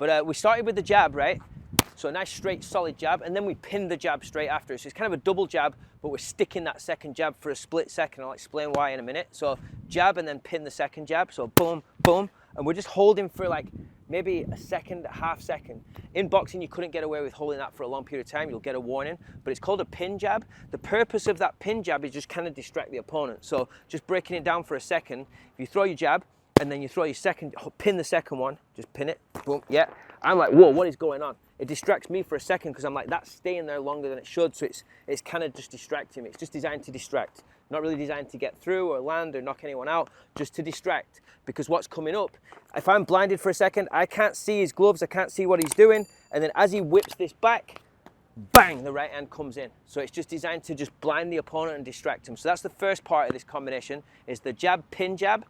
But we started with the jab, right? So a nice straight solid jab, and then we pinned the jab straight after. So it's kind of a double jab, but we're sticking that second jab for a split second. I'll explain why in a minute. So jab and then pin the second jab. So boom, boom, and we're just holding for like maybe a second, a half second. In boxing, you couldn't get away with holding that for a long period of time. You'll get a warning, but it's called a pin jab. The purpose of that pin jab is just kind of distract the opponent. So just breaking it down for a second, if you throw your jab and then you throw your second, pin the second one, just pin it, boom, yeah. I'm like, whoa, what is going on? It distracts me for a second because I'm like, that's staying there longer than it should. So it's kind of just distracting me. It's just designed to distract. Not really designed to get through or land or knock anyone out, just to distract. Because what's coming up, if I'm blinded for a second, I can't see his gloves, I can't see what he's doing. And then as he whips this back, bang, the right hand comes in. So it's just designed to just blind the opponent and distract him. So that's the first part of this combination, is the jab, pin jab,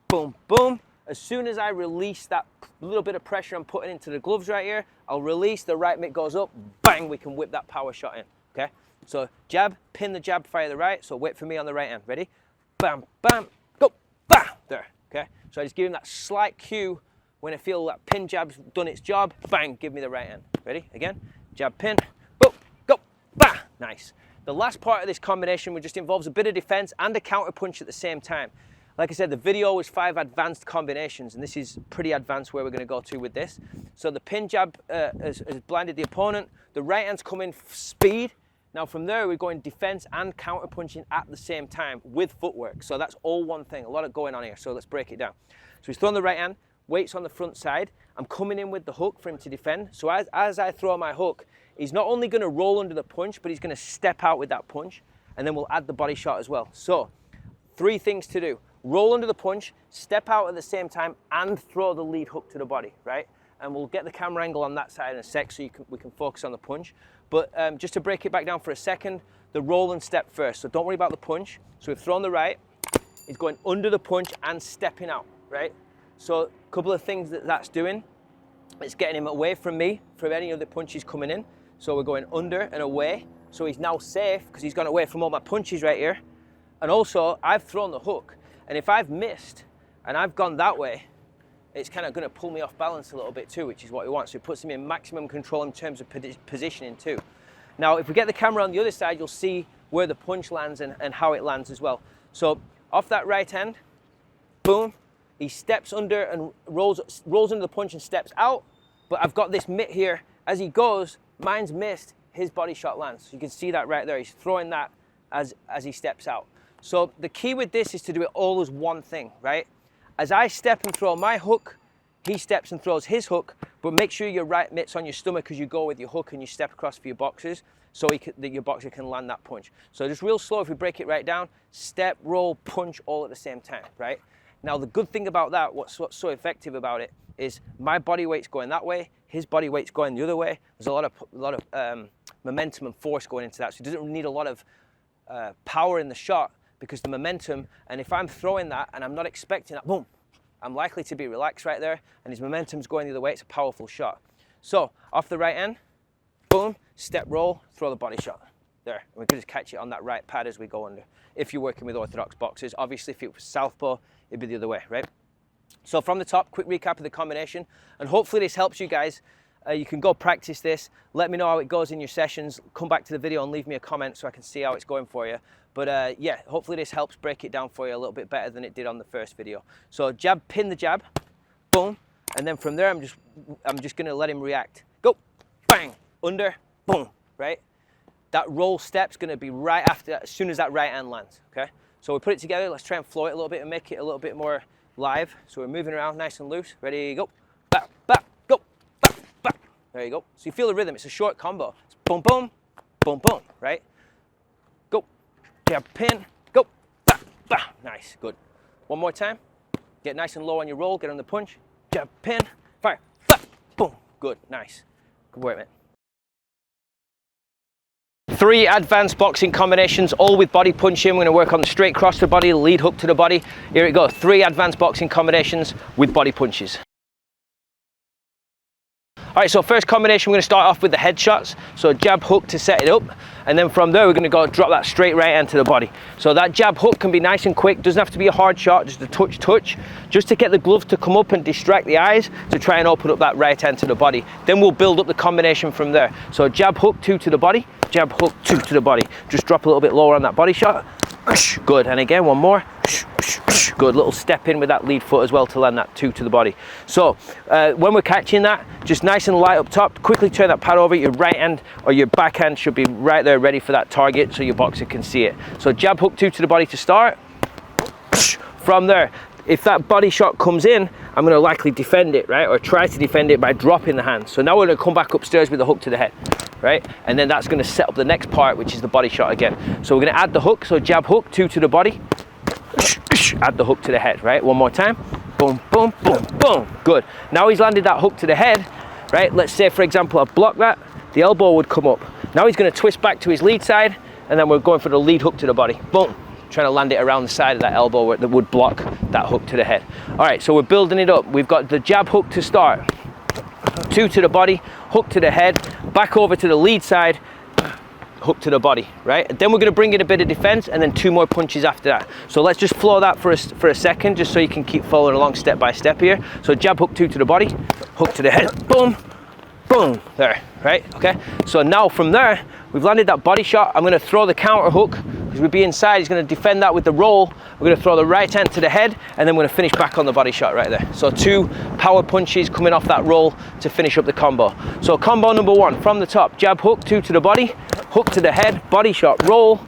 boom, boom. As soon as I release that little bit of pressure I'm putting into the gloves right here, I'll release, the right mitt goes up, bang, we can whip that power shot in, okay? So jab, pin the jab, fire the right, so wait for me on the right hand, ready? Bam, bam, go, bam, there, okay? So I just give him that slight cue when I feel that pin jab's done its job, bang, give me the right hand. Ready? Again, jab, pin, go, go, bam, nice. The last part of this combination just involves a bit of defense and a counter punch at the same time. Like I said, the video was 5 advanced combinations, and this is pretty advanced where we're going to go to with this. So the pin jab has blinded the opponent. The right hand's coming speed. Now from there, we're going defense and counter punching at the same time with footwork. So that's all one thing, a lot of going on here. So let's break it down. So he's throwing the right hand, weights on the front side. I'm coming in with the hook for him to defend. So as I throw my hook, he's not only going to roll under the punch, but he's going to step out with that punch, and then we'll add the body shot as well. So 3 things to do. Roll under the punch, step out at the same time, and throw the lead hook to the body, right? And we'll get the camera angle on that side in a sec so we can focus on the punch. But just to break it back down for a second, the roll and step first. So don't worry about the punch. So we've thrown the right, he's going under the punch and stepping out, right? So a couple of things that's doing, it's getting him away from me, from any other punches coming in. So we're going under and away. So he's now safe because he's gone away from all my punches right here. And also, I've thrown the hook. And if I've missed and I've gone that way, it's kind of going to pull me off balance a little bit too, which is what we want. So it puts him in maximum control in terms of positioning too. Now, if we get the camera on the other side, you'll see where the punch lands and how it lands as well. So off that right hand, boom, he steps under and rolls under the punch and steps out. But I've got this mitt here. As he goes, mine's missed, his body shot lands. So you can see that right there. He's throwing that as he steps out. So the key with this is to do it all as one thing, right? As I step and throw my hook, he steps and throws his hook, but make sure your right mitt's on your stomach as you go with your hook and you step across for your boxers so that your boxer can land that punch. So just real slow, if we break it right down, step, roll, punch all at the same time, right? Now the good thing about that, what's so effective about it, is my body weight's going that way, his body weight's going the other way. There's a lot of momentum and force going into that, so it doesn't need a lot of power in the shot, because the momentum, and if I'm throwing that and I'm not expecting that, boom, I'm likely to be relaxed right there, and his momentum's going the other way. It's a powerful shot. So off the right end, boom, step, roll, throw the body shot. There, and we can just catch it on that right pad as we go under. If you're working with orthodox boxers, obviously if it was southpaw, it'd be the other way, right? So from the top, quick recap of the combination, and hopefully this helps you guys. You can go practice this. Let me know how it goes in your sessions. Come back to the video and leave me a comment so I can see how it's going for you. But yeah, hopefully this helps break it down for you a little bit better than it did on the first video. So jab, pin the jab, boom, and then from there I'm just gonna let him react. Go, bang, under, boom, right? That roll step's gonna be right after that, as soon as that right hand lands, okay? So we put it together, let's try and flow it a little bit and make it a little bit more live. So we're moving around nice and loose. Ready, go, back, back, go, back, back. There you go. So you feel the rhythm, it's a short combo. It's boom, boom, boom, boom, right? Go, jab, pin, go, back, back. Nice, good. One more time. Get nice and low on your roll, get on the punch. Jab, pin, fire, back, boom. Good, nice. Good work, mate. 3 advanced boxing combinations, all with body punching. We're going to work on the straight cross to the body, lead hook to the body. Here we go, 3 advanced boxing combinations with body punches. All right, so first combination, we're going to start off with the headshots. So jab, hook to set it up. and then from there we're going to go drop that straight right hand to the body. So that jab hook can be nice and quick, doesn't have to be a hard shot, just a touch, just to get the gloves to come up and distract the eyes to try and open up that right hand to the body. Then we'll build up the combination from there. So jab hook, 2 to the body, jab hook, 2 to the body. Just drop a little bit lower on that body shot. Good, and again, one more. Good, little step in with that lead foot as well to land that 2 to the body. So when we're catching that, just nice and light up top, quickly turn that pad over. Your right hand or your back hand should be right there ready for that target so your boxer can see it. So jab hook, 2 to the body to start. From there, if that body shot comes in, I'm going to likely defend it, right? Or try to defend it by dropping the hand. So now we're going to come back upstairs with a hook to the head, right? And then that's going to set up the next part, which is the body shot again. So we're going to add the hook. So jab hook, 2 to the body. Add the hook to the head, right? One more time. Boom, boom, boom, boom. Good. Now he's landed that hook to the head, right? Let's say, for example, I've blocked that. The elbow would come up. Now he's going to twist back to his lead side, and then we're going for the lead hook to the body. Boom. Trying to land it around the side of that elbow that would block that hook to the head. All right, so we're building it up. We've got the jab hook to start. 2 to the body, hook to the head, back over to the lead side, hook to the body, right? And then we're going to bring in a bit of defense and then 2 more punches after that. So let's just flow that for a second, just so you can keep following along step by step here. So jab hook, 2 to the body, hook to the head, boom, boom, there, right? Okay, so now from there, we've landed that body shot. I'm going to throw the counter hook because we'd be inside. He's going to defend that with the roll. We're going to throw the right hand to the head, and then we're going to finish back on the body shot right there. So 2 power punches coming off that roll to finish up the combo. So combo number 1 from the top, jab hook, 2 to the body, hook to the head, body shot, roll,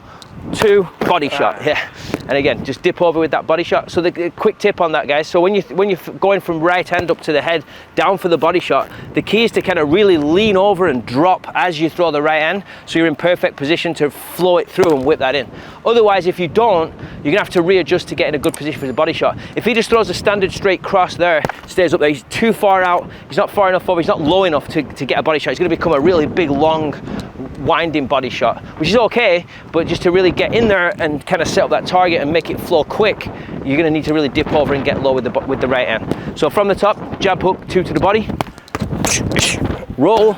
2, body shot. Yeah, and again, just dip over with that body shot. So the quick tip on that, guys, so when you're going from right hand up to the head down for the body shot, the key is to kind of really lean over and drop as you throw the right hand, so you're in perfect position to flow it through and whip that in. Otherwise, if you don't, you're gonna have to readjust to get in a good position for the body shot. If he just throws a standard straight cross there, stays up there, he's too far out, he's not far enough over, he's not low enough to get a body shot. He's gonna become a really big, long, winding body shot, which is okay, but just to really get in there and kind of set up that target and make it flow quick, you're going to need to really dip over and get low with the right hand. So from the top, jab hook, 2 to the body, roll,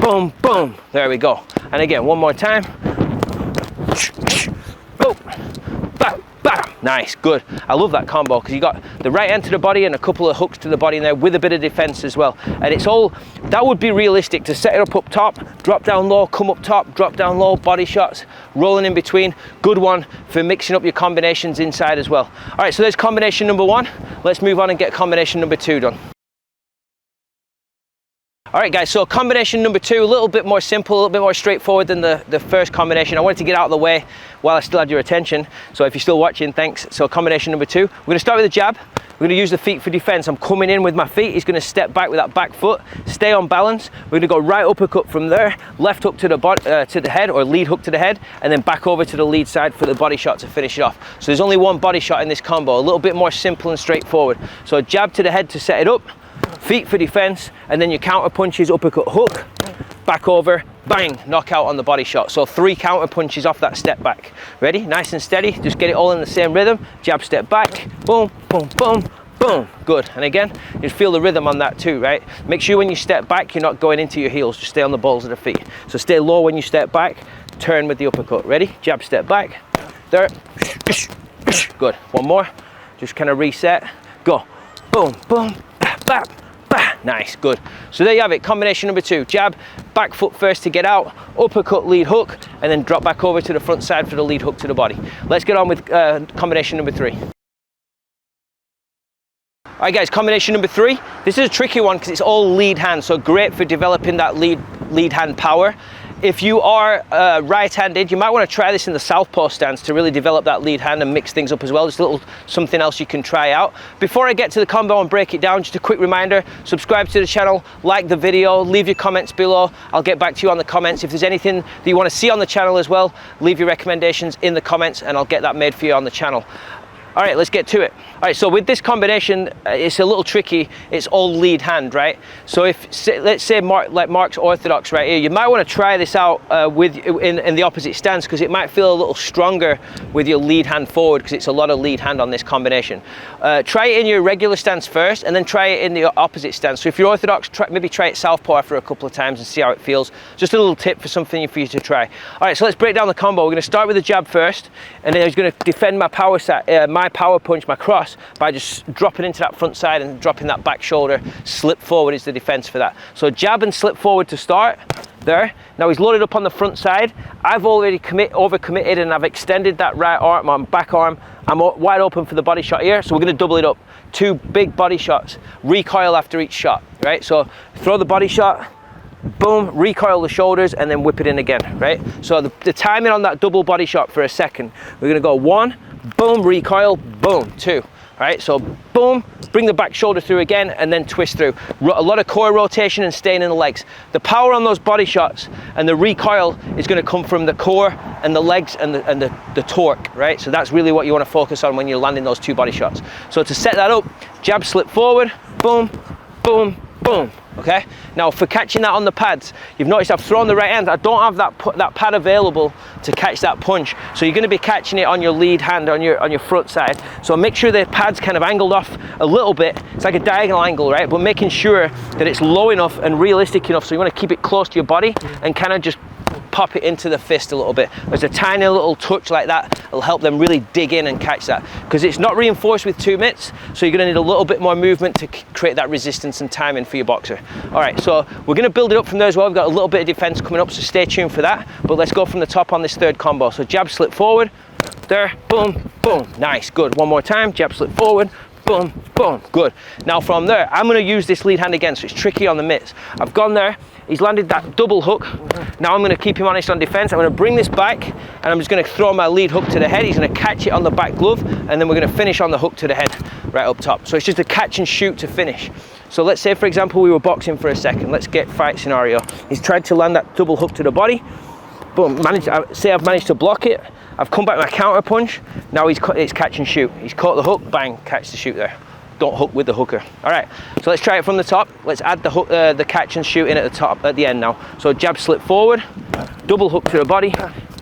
boom, boom, there we go. And again, one more time, boom, bam, bam. Nice, good. I love that combo because you got the right hand to the body and a couple of hooks to the body in there with a bit of defense as well. And it's all, that would be realistic to set it up top, drop down low, come up top, drop down low, body shots, rolling in between. Good one for mixing up your combinations inside as well. All right, so there's combination number 1. Let's move on and get combination number 2 done. All right, guys, so combination number 2, a little bit more simple, a little bit more straightforward than the first combination. I wanted to get out of the way while I still had your attention. So if you're still watching, thanks. So combination number 2, we're gonna start with a jab. We're gonna use the feet for defense. I'm coming in with my feet. He's gonna step back with that back foot, stay on balance. We're gonna go right uppercut from there, left hook to the head, or lead hook to the head, and then back over to the lead side for the body shot to finish it off. So there's only 1 body shot in this combo, a little bit more simple and straightforward. So jab to the head to set it up, feet for defense, and then your counter punches, uppercut, hook, back over, bang, knockout on the body shot. So 3 counter punches off that step back. Ready? Nice and steady. Just get it all in the same rhythm. Jab, step back, boom, boom, boom, boom. Good. And again, you feel the rhythm on that too, right? Make sure when you step back, you're not going into your heels. Just stay on the balls of the feet. So stay low when you step back, turn with the uppercut. Ready? Jab, step back, there. Good. One more. Just kind of reset. Go. Boom, boom, bap, bap. Nice, good. So there you have it, combination number 2. Jab, back foot first to get out, uppercut, lead hook, and then drop back over to the front side for the lead hook to the body. Let's get on with combination number 3. All right, guys, combination number 3. This is a tricky one because it's all lead hand, so great for developing that lead hand power. If you are right-handed, you might want to try this in the southpaw stance to really develop that lead hand and mix things up as well. Just a little something else you can try out. Before I get to the combo and break it down, just a quick reminder, subscribe to the channel, like the video, leave your comments below. I'll get back to you on the comments. If there's anything that you want to see on the channel as well, leave your recommendations in the comments and I'll get that made for you on the channel. All right, let's get to it. All right, so with this combination, it's a little tricky. It's all lead hand, right? So if, let's say Mark's orthodox right here, you might want to try this out in the opposite stance, because it might feel a little stronger with your lead hand forward, because it's a lot of lead hand on this combination. Try it in your regular stance first, and then try it in the opposite stance. So if you're orthodox, maybe try it southpaw after a couple of times and see how it feels. Just a little tip for something for you to try. All right, so let's break down the combo. We're going to start with the jab first, and then I was going to defend my power punch, my cross, by just dropping into that front side and dropping that back shoulder. Slip forward is the defense for that. So jab and slip forward to start. There. Now he's loaded up on the front side. I've already overcommitted, and I've extended that right arm, my back arm. I'm wide open for the body shot here, so we're going to double it up. 2 big body shots. Recoil after each shot, right? So throw the body shot, boom, recoil the shoulders, and then whip it in again, right? So the timing on that double body shot for a second. We're going to go 1, boom, recoil, boom, 2. Right, so boom, bring the back shoulder through again, and then twist through. A lot of core rotation and staying in the legs. The power on those body shots and the recoil is going to come from the core and the legs and the torque, right? So that's really what you want to focus on when you're landing those 2 body shots. So to set that up, jab, slip forward, boom, boom, boom. Okay, now for catching that on the pads, you've noticed I've thrown the right hand. I don't have that pad available to catch that punch, so you're going to be catching it on your lead hand, on your front side. So make sure the pad's kind of angled off a little bit. It's like a diagonal angle, right? But making sure that it's low enough and realistic enough, so you want to keep it close to your body and kind of just pop it into the fist a little bit. There's a tiny little touch like that. It'll help them really dig in and catch that, because it's not reinforced with 2 mitts, so you're going to need a little bit more movement to create that resistance and timing for your boxer. All right, so we're going to build it up from there as well. We've got a little bit of defense coming up, so stay tuned for that. But let's go from the top on this 3rd combo. So jab, slip forward, there, boom, boom, nice, good. One more time, jab, slip forward, boom, boom, good. Now from there, I'm going to use this lead hand again, so it's tricky on the mitts. I've gone there, he's landed that double hook. Now I'm going to keep him honest on defense. I'm going to bring this back, and I'm just going to throw my lead hook to the head. He's going to catch it on the back glove, and then we're going to finish on the hook to the head, right up top. So it's just a catch and shoot to finish. So let's say, for example, we were boxing for a second. Let's get fight scenario. He's tried to land that double hook to the body. Boom, say I've managed to block it. I've come back with my counter punch. Now it's catch and shoot. He's caught the hook, bang, catch the shoot there. Don't hook with the hooker. All right, so let's try it from the top. Let's add the hook, the catch and shoot in at the top, at the end now. So jab, slip forward, double hook to the body,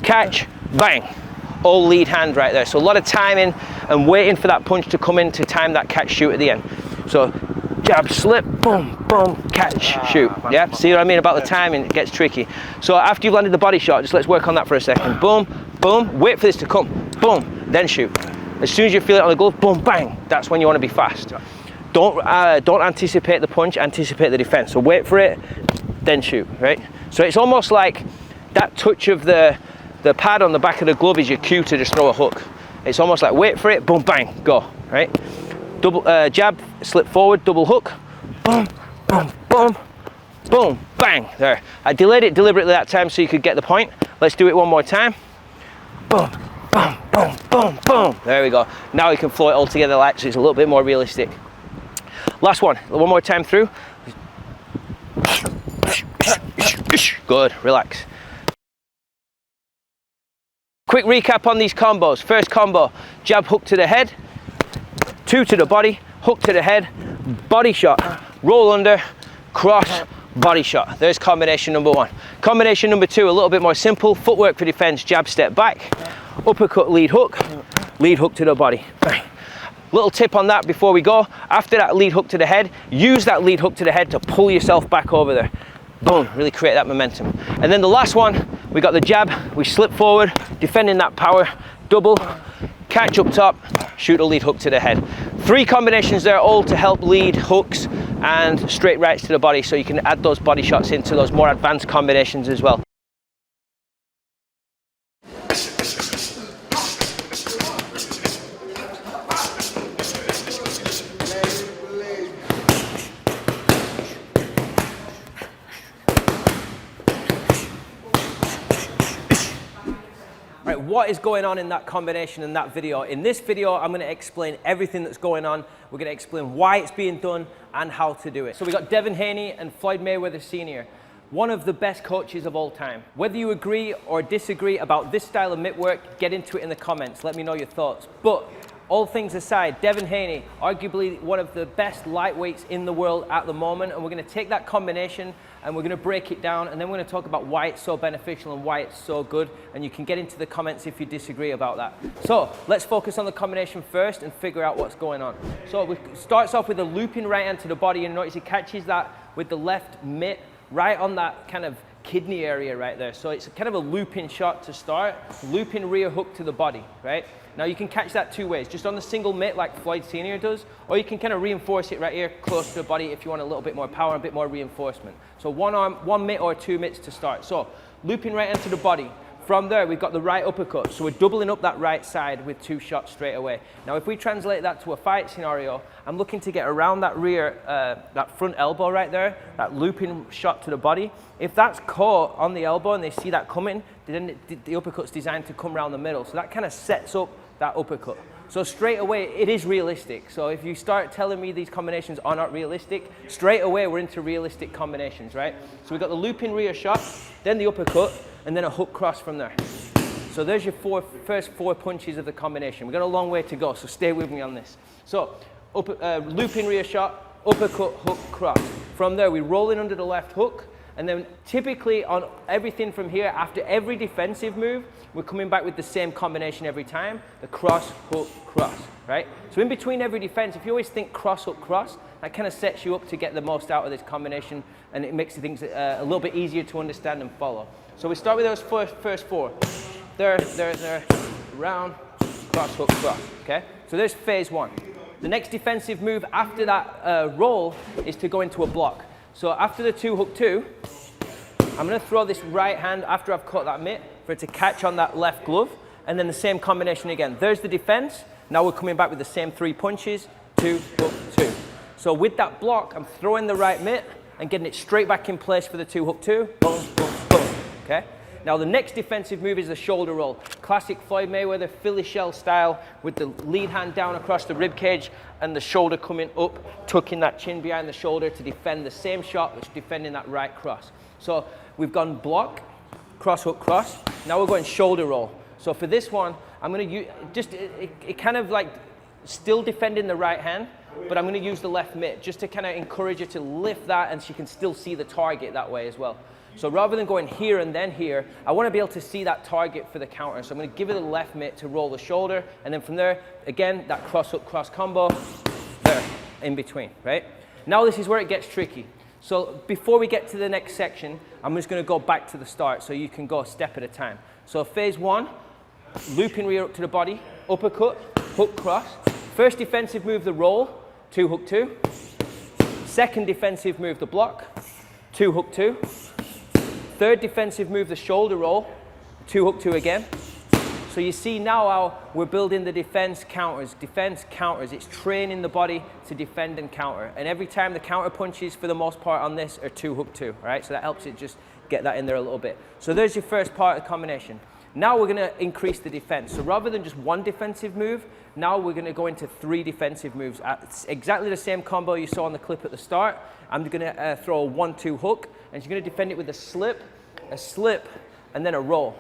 catch, bang. All lead hand right there. So a lot of timing and waiting for that punch to come in to time that catch shoot at the end. So jab, slip, boom, boom, catch, shoot. Yeah, see what I mean about the timing? It gets tricky. So after you've landed the body shot, just let's work on that for a second. Boom, boom, wait for this to come, boom, then shoot. As soon as you feel it on the glove, boom, bang, that's when you want to be fast. Don't anticipate the punch, anticipate the defense. So wait for it, then shoot, right? So it's almost like that touch of the pad on the back of the glove is your cue to just throw a hook. It's almost like wait for it, boom, bang, go, right? Double jab, slip forward, double hook, boom, boom, boom, boom, bang, there. I delayed it deliberately that time so you could get the point. Let's do it one more time. Boom, boom, boom, boom, boom. There we go. Now we can flow it all together like so it's a little bit more realistic. Last one more time through. Good, relax. Quick recap on these combos. First combo, jab, hook to the head, 2 to the body, hook to the head, body shot, roll under, cross, body shot. There's combination number 1. Combination number 2, a little bit more simple. Footwork for defense, jab, step back, uppercut, lead hook to the body. Bang. Little tip on that before we go. After that lead hook to the head, use that lead hook to the head to pull yourself back over there. Boom, really create that momentum. And then the last one, we got the jab, we slip forward, defending that power, double, catch up top, shoot a lead hook to the head. 3 combinations there, all to help lead hooks and straight rights to the body, so you can add those body shots into those more advanced combinations as well. Right, what is going on in that combination in that video? In this video, I'm going to explain everything that's going on. We're going to explain why it's being done and how to do it. So we got Devin Haney and Floyd Mayweather Sr., one of the best coaches of all time. Whether you agree or disagree about this style of mitt work, get into it in the comments. Let me know your thoughts. But all things aside, Devin Haney, arguably one of the best lightweights in the world at the moment, and we're going to take that combination and we're going to break it down, and then we're going to talk about why it's so beneficial and why it's so good, and you can get into the comments if you disagree about that. So let's focus on the combination first and figure out what's going on. So it starts off with a looping right hand to the body, and notice he catches that with the left mitt right on that kind of kidney area right there. So it's kind of a looping shot to start, looping rear hook to the body, right? Now you can catch that two ways, just on the single mitt like Floyd Senior does, or you can kind of reinforce it right here close to the body if you want a little bit more power, a bit more reinforcement. So one arm, one mitt or two mitts to start. So looping right into the body. From there, we've got the right uppercut. So we're doubling up that right side with two shots straight away. Now, if we translate that to a fight scenario, I'm looking to get around that rear, that front elbow right there, that looping shot to the body. If that's caught on the elbow and they see that coming, then the uppercut's designed to come around the middle. So that kind of sets up that uppercut. So straight away, it is realistic. So if you start telling me these combinations are not realistic, straight away we're into realistic combinations, right? So we've got the looping rear shot, then the uppercut, and then a hook cross from there. So there's your first four punches of the combination. We've got a long way to go, so stay with me on this. So looping rear shot, uppercut, hook, cross. From there, we roll in under the left hook, and then typically on everything from here, after every defensive move, we're coming back with the same combination every time, the cross, hook, cross, right? So in between every defense, if you always think cross, hook, cross, that kind of sets you up to get the most out of this combination, and it makes things a little bit easier to understand and follow. So we start with those first four. There, round, cross, hook, cross, okay? So there's phase one. The next defensive move after that roll is to go into a block. So after the two hook two, I'm going to throw this right hand after I've caught that mitt for it to catch on that left glove, and then the same combination again. There's the defense. Now we're coming back with the same three punches, two, hook, two. So with that block, I'm throwing the right mitt and getting it straight back in place for the two hook two, boom, boom, boom, okay? Now the next defensive move is the shoulder roll. Classic Floyd Mayweather Philly shell style with the lead hand down across the rib cage and the shoulder coming up, tucking that chin behind the shoulder to defend the same shot, which is defending that right cross. So we've gone block, cross, hook, cross. Now we're going shoulder roll. So for this one, I'm going to use just it kind of like still defending the right hand, but I'm going to use the left mitt just to kind of encourage her to lift that, and she can still see the target that way as well. So rather than going here and then here, I want to be able to see that target for the counter. So I'm going to give her the left mitt to roll the shoulder, and then from there, again, that cross hook cross combo, there, in between, right? Now this is where it gets tricky. So before we get to the next section, I'm just going to go back to the start so you can go a step at a time. So phase one, looping rear up to the body, uppercut, hook cross. First defensive move, the roll, two hook two. Second defensive move, the block, two hook two. Third defensive move, the shoulder roll, two hook two again. So you see now how we're building the defense counters. It's training the body to defend and counter. And every time the counter punches, for the most part on this, are two hook two, all right? So that helps it just get that in there a little bit. So there's your first part of the combination. Now we're gonna increase the defense. So rather than just one defensive move, now we're gonna go into three defensive moves. It's exactly the same combo you saw on the clip at the start. I'm gonna throw a 1-2 hook, and she's gonna defend it with a slip, and then a roll.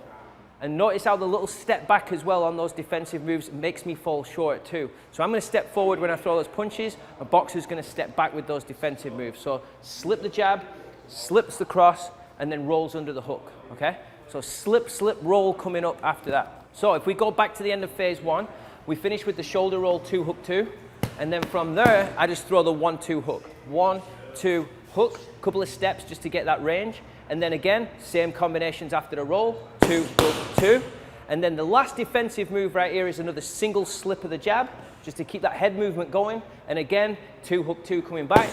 And notice how the little step back as well on those defensive moves makes me fall short too. So I'm gonna step forward when I throw those punches, a boxer's gonna step back with those defensive moves. So slip the jab, slips the cross, and then rolls under the hook, okay? So slip, roll coming up after that. So if we go back to the end of phase one, we finish with the shoulder roll, two hook two, and then from there, I just throw the 1-2 hook. 1-2 hook, couple of steps just to get that range, and then again, same combinations after the roll, two, hook, two, and then the last defensive move right here is another single slip of the jab, just to keep that head movement going, and again, two, hook, two coming back.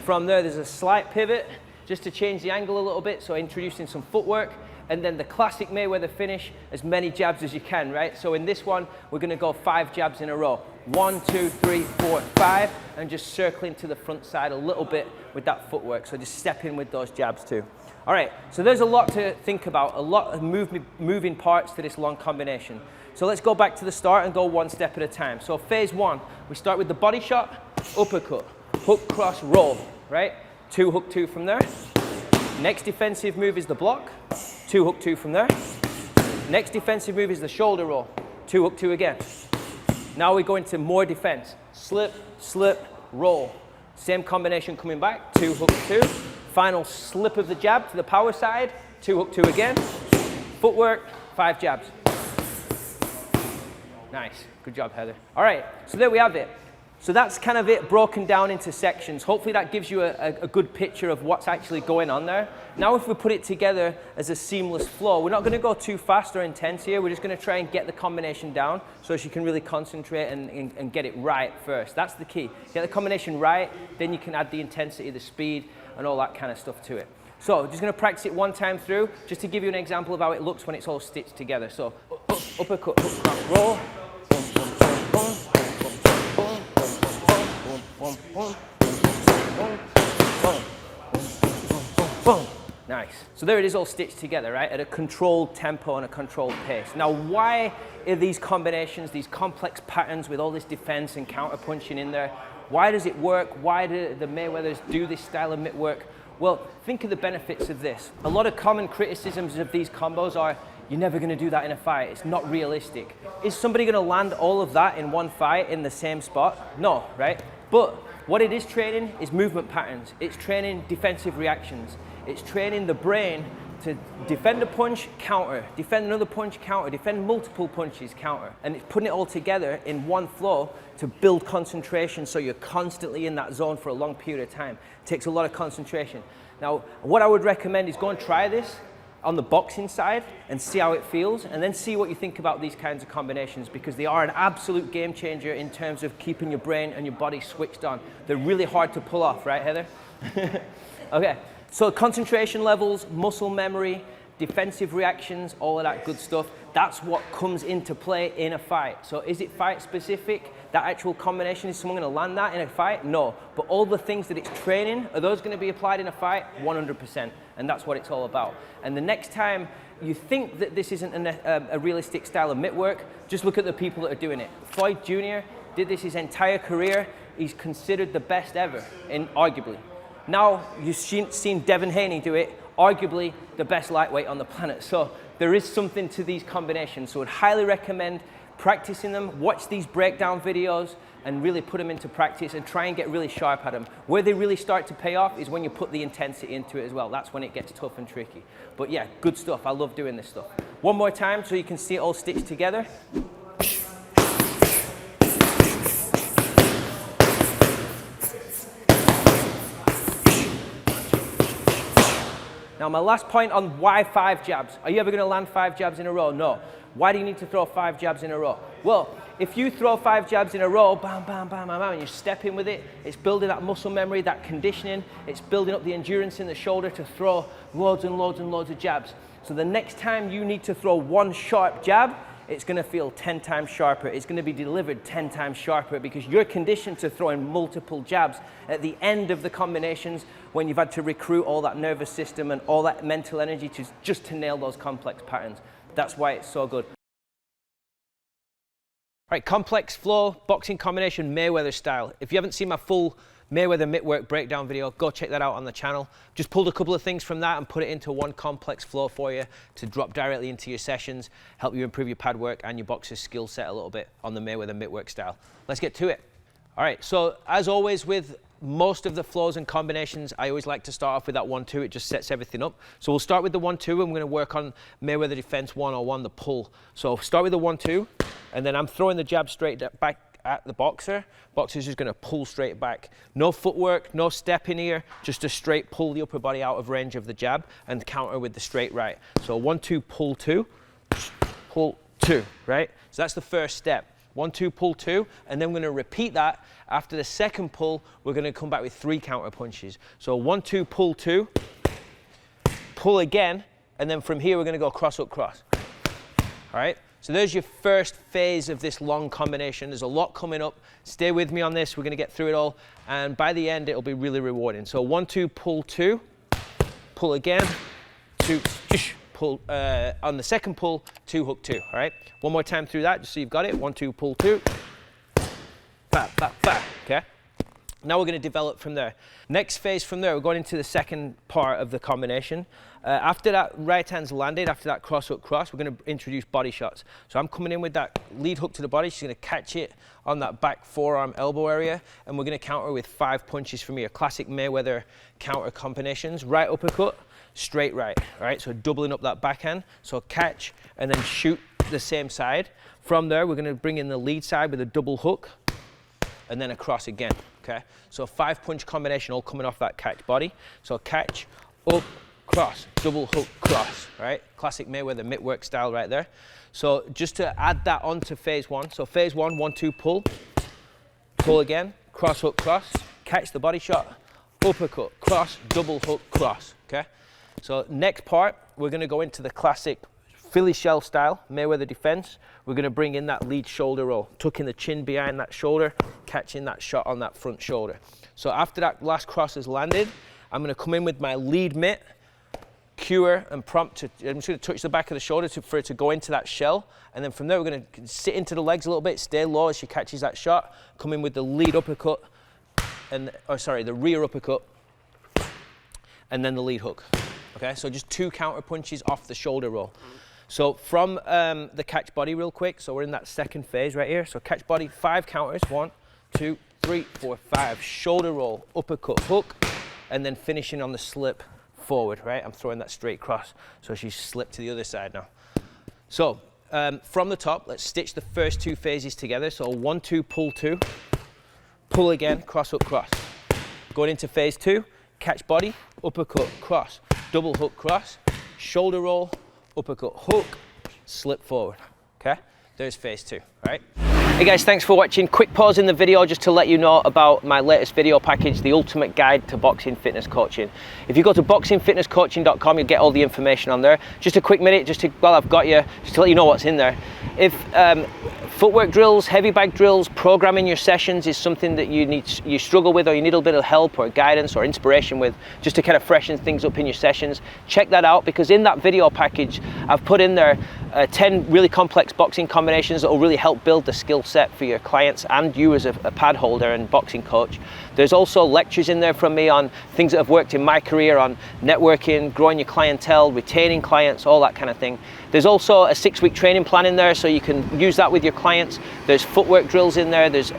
From there, there's a slight pivot, just to change the angle a little bit, so introducing some footwork, and then the classic Mayweather finish, as many jabs as you can, right? So in this one, we're gonna go 5 jabs in a row. 1, 2, 3, 4, 5, and just circling to the front side a little bit with that footwork. So just step in with those jabs too. All right, so there's a lot to think about, a lot of moving parts to this long combination. So let's go back to the start and go one step at a time. So phase one, we start with the body shot, uppercut, hook, cross, roll, right? 2 hook 2 from there. Next defensive move is the block, 2 hook 2 from there. Next defensive move is the shoulder roll, 2 hook 2 again. Now we go into more defense. Slip, slip, roll. Same combination coming back, 2 hook 2. Final slip of the jab to the power side, 2 hook 2 again. Footwork, 5 jabs. Nice, good job, Heather. All right, so there we have it. So that's kind of it broken down into sections. Hopefully that gives you a good picture of what's actually going on there. Now if we put it together as a seamless flow, we're not going to go too fast or intense here. We're just going to try and get the combination down so she can really concentrate and get it right first. That's the key. Get the combination right, then you can add the intensity, the speed, and all that kind of stuff to it. So just going to practice it one time through, just to give you an example of how it looks when it's all stitched together. So uppercut, hook, cross, roll. Nice. So there it is all stitched together, right, at a controlled tempo and a controlled pace. Now, why are these combinations, these complex patterns with all this defense and counter punching in there, why does it work? Why do the Mayweathers do this style of Mittwork? Well, think of the benefits of this. A lot of common criticisms of these combos are, you're never going to do that in a fight. It's not realistic. Is somebody going to land all of that in one fight in the same spot? No, right? But what it is training is movement patterns. It's training defensive reactions. It's training the brain to defend a punch, counter, defend another punch, counter, defend multiple punches, counter. And it's putting it all together in one flow to build concentration so you're constantly in that zone for a long period of time. It takes a lot of concentration. Now, what I would recommend is go and try this on the boxing side and see how it feels, and then see what you think about these kinds of combinations, because they are an absolute game changer in terms of keeping your brain and your body switched on. They're really hard to pull off, right, Heather? Okay, so concentration levels, muscle memory, defensive reactions, all of that good stuff, that's what comes into play in a fight. So is it fight specific? That actual combination, is someone going to land that in a fight? No. But all the things that it's training, are those going to be applied in a fight? 100%. And that's what it's all about. And the next time you think that this isn't a realistic style of Mittwork, just look at the people that are doing it. Floyd Jr. did this his entire career. He's considered the best ever, arguably. Now you've seen Devin Haney do it, arguably the best lightweight on the planet. So there is something to these combinations. So I'd highly recommend practicing them, watch these breakdown videos and really put them into practice and try and get really sharp at them. Where they really start to pay off is when you put the intensity into it as well. That's when it gets tough and tricky. But yeah, good stuff. I love doing this stuff. One more time so you can see it all stitched together. Now my last point on why 5 jabs. Are you ever going to land 5 jabs in a row? No. Why do you need to throw 5 jabs in a row? Well, if you throw 5 jabs in a row, bam, bam, bam, bam, bam, and you step in with it, it's building that muscle memory, that conditioning, it's building up the endurance in the shoulder to throw loads and loads and loads of jabs. So the next time you need to throw one sharp jab, it's going to feel 10 times sharper. It's going to be delivered 10 times sharper because you're conditioned to throwing multiple jabs at the end of the combinations when you've had to recruit all that nervous system and all that mental energy just to nail those complex patterns. That's why it's so good. All right, complex flow, boxing combination, Mayweather style. If you haven't seen my full Mayweather Mittwork breakdown video, go check that out on the channel. Just pulled a couple of things from that and put it into one complex flow for you to drop directly into your sessions, help you improve your pad work and your boxer's skill set a little bit on the Mayweather Mittwork style. Let's get to it. All right, so as always with most of the flows and combinations, I always like to start off with that 1-2. It just sets everything up. So we'll start with the 1-2 and we're going to work on Mayweather Defense 101, the pull. So start with the 1-2 and then I'm throwing the jab straight back at the boxer. Boxer's just going to pull straight back. No footwork, no step in here, just a straight pull the upper body out of range of the jab and counter with the straight right. So 1-2, pull 2, pull 2, right? So that's the first step. 1-2, pull 2, and then we're going to repeat that. After the second pull, we're going to come back with 3 counter punches. So 1-2, pull 2, pull again, and then from here we're going to go cross up cross. All right? So there's your first phase of this long combination. There's a lot coming up. Stay with me on this. We're going to get through it all, and by the end, it'll be really rewarding. So 1-2, pull 2, pull again, 2, pull, on the second pull, 2, hook 2, all right? One more time through that, just so you've got it. 1-2, pull 2, ba, ba, ba, okay? Now we're going to develop from there. Next phase from there, we're going into the second part of the combination. After that right hand's landed, after that cross hook cross, we're going to introduce body shots. So I'm coming in with that lead hook to the body. She's going to catch it on that back forearm elbow area, and we're going to counter with 5 punches from here. Classic Mayweather counter combinations. Right uppercut, straight right. All right, so doubling up that backhand. So catch and then shoot the same side. From there, we're going to bring in the lead side with a double hook, and then across again. Okay, so 5 punch combination all coming off that catch body. So catch, up, cross, double hook, cross, right? Classic Mayweather Mittwork style right there. So just to add that on to phase one. So phase one, 1-2 pull, pull again, cross hook, cross, catch the body shot, uppercut, cross, double hook, cross, okay? So next part, we're gonna go into the classic Philly shell style, Mayweather defense. We're gonna bring in that lead shoulder roll, tucking the chin behind that shoulder, catching that shot on that front shoulder. So after that last cross is landed, I'm gonna come in with my lead mitt, cue her and prompt to, I'm just gonna touch the back of the shoulder for it to go into that shell. And then from there, we're gonna sit into the legs a little bit, stay low as she catches that shot, come in with the lead uppercut, and, the rear uppercut, and then the lead hook. Okay, so just 2 counter punches off the shoulder roll. So from the catch body real quick, so we're in that second phase right here. So catch body, 5 counters, 1, 2, 3, 4, 5. Shoulder roll, uppercut, hook, and then finishing on the slip forward, right? I'm throwing that straight cross. So she's slipped to the other side now. So from the top, let's stitch the first 2 phases together. So 1-2, pull 2, pull again, cross hook, cross. Going into phase 2, catch body, uppercut, cross, double hook, cross, shoulder roll, uppercut, hook, slip forward. Okay, there's phase 2, all right? Hey guys, thanks for watching. Quick pause in the video just to let you know about my latest video package, the Ultimate Guide to Boxing Fitness Coaching. If you go to boxingfitnesscoaching.com, you'll get all the information on there. Just a quick minute, while I've got you, just to let you know what's in there. If footwork drills, heavy bag drills, programming your sessions is something that you struggle with, or you need a little bit of help or guidance or inspiration with, just to kind of freshen things up in your sessions, check that out, because in that video package, I've put in there 10 really complex boxing combinations that will really help build the skill set for your clients and you as a pad holder and boxing coach. There's also lectures in there from me on things that have worked in my career, on networking, growing your clientele, retaining clients, all that kind of thing. There's also a 6-week training plan in there, so you can use that with your clients. There's footwork drills in there. There's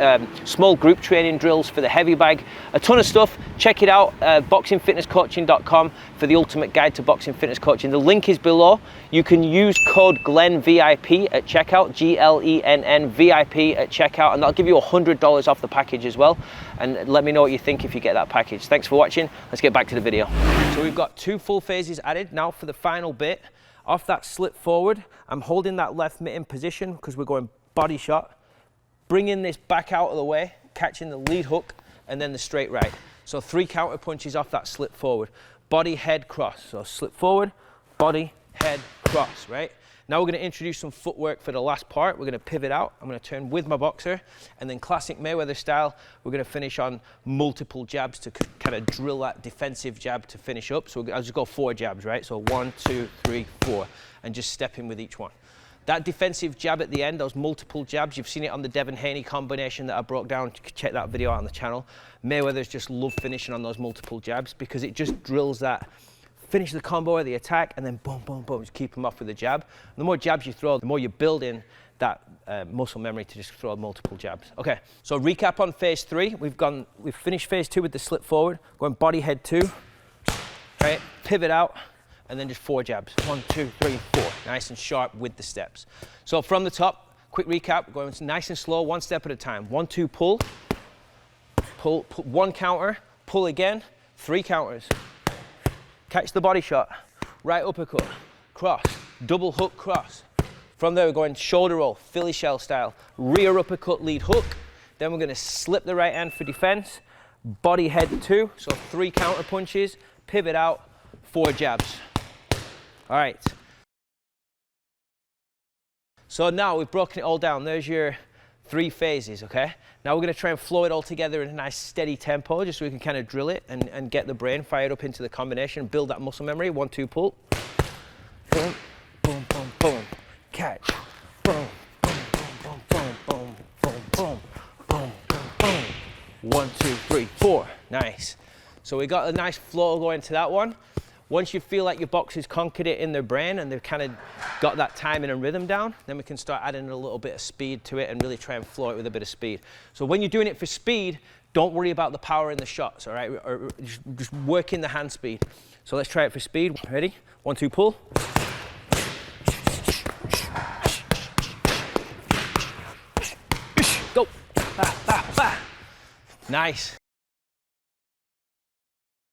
small group training drills for the heavy bag. A ton of stuff. Check it out, boxingfitnesscoaching.com for the Ultimate Guide to Boxing Fitness Coaching. The link is below. You can use code GLENVIP at checkout, GLENN VIP at checkout, and that'll give you $100 off the package as well. And let me know what you think if you get that package. Thanks for watching. Let's get back to the video. So we've got 2 full phases added. Now for the final bit. Off that slip forward, I'm holding that left mitt in position because we're going body shot, bringing this back out of the way, catching the lead hook, and then the straight right. So 3 counter punches off that slip forward. Body, head, cross. So slip forward, body, head, cross, right? Now we're going to introduce some footwork for the last part. We're going to pivot out. I'm going to turn with my boxer, and then classic Mayweather style, we're going to finish on multiple jabs to kind of drill that defensive jab to finish up. So I'll just go 4 jabs, right? So 1, 2, 3, 4, and just step in with each one. That defensive jab at the end, those multiple jabs, you've seen it on the Devin Haney combination that I broke down. Check that video out on the channel. Mayweather's just love finishing on those multiple jabs because it just drills that finish the combo or the attack, and then boom, boom, boom, just keep them off with the jab. And the more jabs you throw, the more you build in that muscle memory to just throw multiple jabs. Okay, so recap on phase 3. We've finished phase 2 with the slip forward, going body, head 2, right? Pivot out, and then just 4 jabs. 1, 2, 3, 4. Nice and sharp with the steps. So from the top, quick recap, going nice and slow, 1 step at a time. 1, 2, pull, 1 counter, pull again, 3 counters. Catch the body shot, right uppercut, cross, double hook, cross. From there, we're going shoulder roll, Philly shell style, rear uppercut, lead hook. Then we're going to slip the right hand for defense, body, head 2, so 3 counter punches, pivot out, 4 jabs. All right. So now we've broken it all down. There's your 3 phases, okay? Now we're going to try and flow it all together in a nice steady tempo, just so we can kind of drill it and get the brain fired up into the combination, build that muscle memory. 1, 2, pull. Boom, boom, boom, boom. Catch. Boom, boom, boom, boom, boom, boom, boom, boom, boom, boom, boom. 1, 2, 3, 4. Nice. So we got a nice flow going to that one. Once you feel like your boxers conquered it in their brain and they've kind of got that timing and rhythm down, then we can start adding a little bit of speed to it and really try and flow it with a bit of speed. So when you're doing it for speed, don't worry about the power in the shots, all right? Or just work in the hand speed. So let's try it for speed. Ready? 1, 2, pull. Go. Bah, bah, bah. Nice.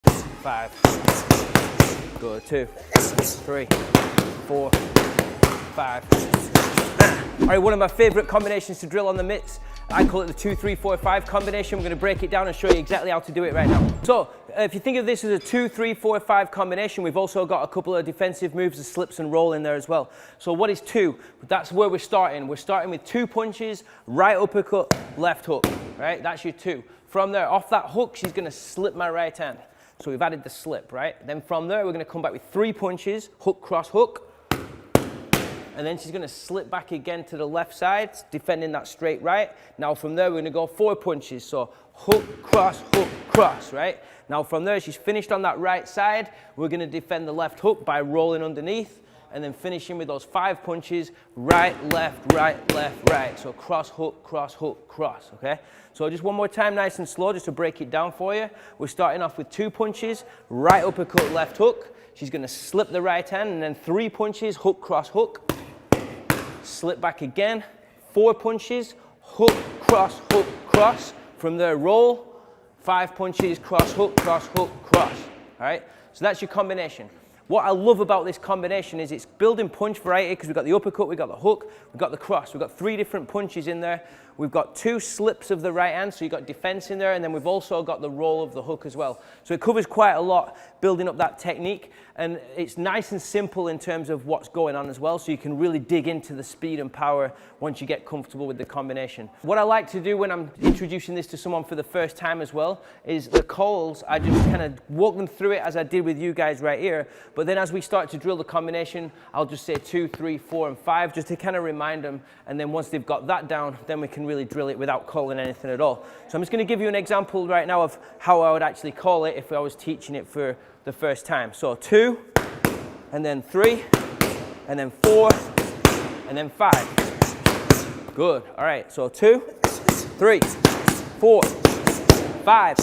5. Good. 2, 3, 4, 5. All right, one of my favorite combinations to drill on the mitts. I call it the 2, 3, 4, 5 combination. We're going to break it down and show you exactly how to do it right now. So if you think of this as a 2, 3, 4, 5 combination, we've also got a couple of defensive moves, the slips and roll in there as well. So what is 2? That's where we're starting. We're starting with 2 punches, right uppercut, left hook, right? That's your 2. From there, off that hook, she's going to slip my right hand. So we've added the slip, right? Then from there, we're going to come back with 3 punches, hook, cross, hook. And then she's going to slip back again to the left side, defending that straight right. Now from there, we're going to go 4 punches. So hook, cross, right? Now from there, she's finished on that right side. We're going to defend the left hook by rolling underneath and then finishing with those 5 punches, right, left, right. So cross, hook, cross, okay? So just one more time, nice and slow, just to break it down for you. We're starting off with 2 punches, right uppercut, left hook. She's going to slip the right hand and then 3 punches, hook, cross. Slip back again, 4 punches, hook, cross. From there, roll, 5 punches, cross, hook, cross. All right, so that's your combination. What I love about this combination is it's building punch variety because we've got the uppercut, we've got the hook, we've got the cross. We've got 3 different punches in there. We've got 2 slips of the right hand, so you've got defense in there, and then we've also got the roll of the hook as well. So it covers quite a lot, building up that technique, and it's nice and simple in terms of what's going on as well, so you can really dig into the speed and power once you get comfortable with the combination. What I like to do when I'm introducing this to someone for the first time as well is the calls, I just kind of walk them through it as I did with you guys right here, but then as we start to drill the combination, I'll just say 2, 3, 4, and 5, just to kind of remind them, and then once they've got that down, then we can really drill it without calling anything at all. So I'm just going to give you an example right now of how I would actually call it if I was teaching it for the first time. So 2, and then 3, and then 4, and then 5. Good. All right. So 2, 3, 4, 5.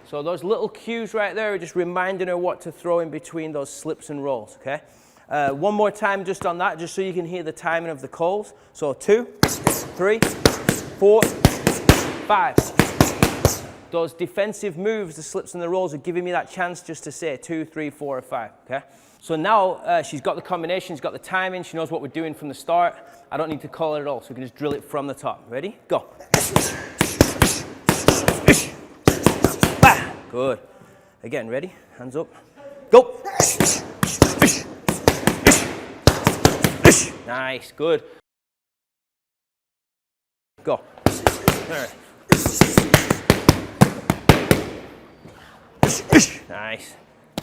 So those little cues right there are just reminding her what to throw in between those slips and rolls, okay? One more time just on that, just so you can hear the timing of the calls. So 2, 3, 4, 5. Those defensive moves, the slips and the rolls, are giving me that chance just to say 2, 3, 4, or 5, okay? So now she's got the combination, she's got the timing, she knows what we're doing from the start. I don't need to call it at all, so we can just drill it from the top. Ready? Go. Good. Again, ready? Hands up. Go. Nice, good. Go. All right. Nice.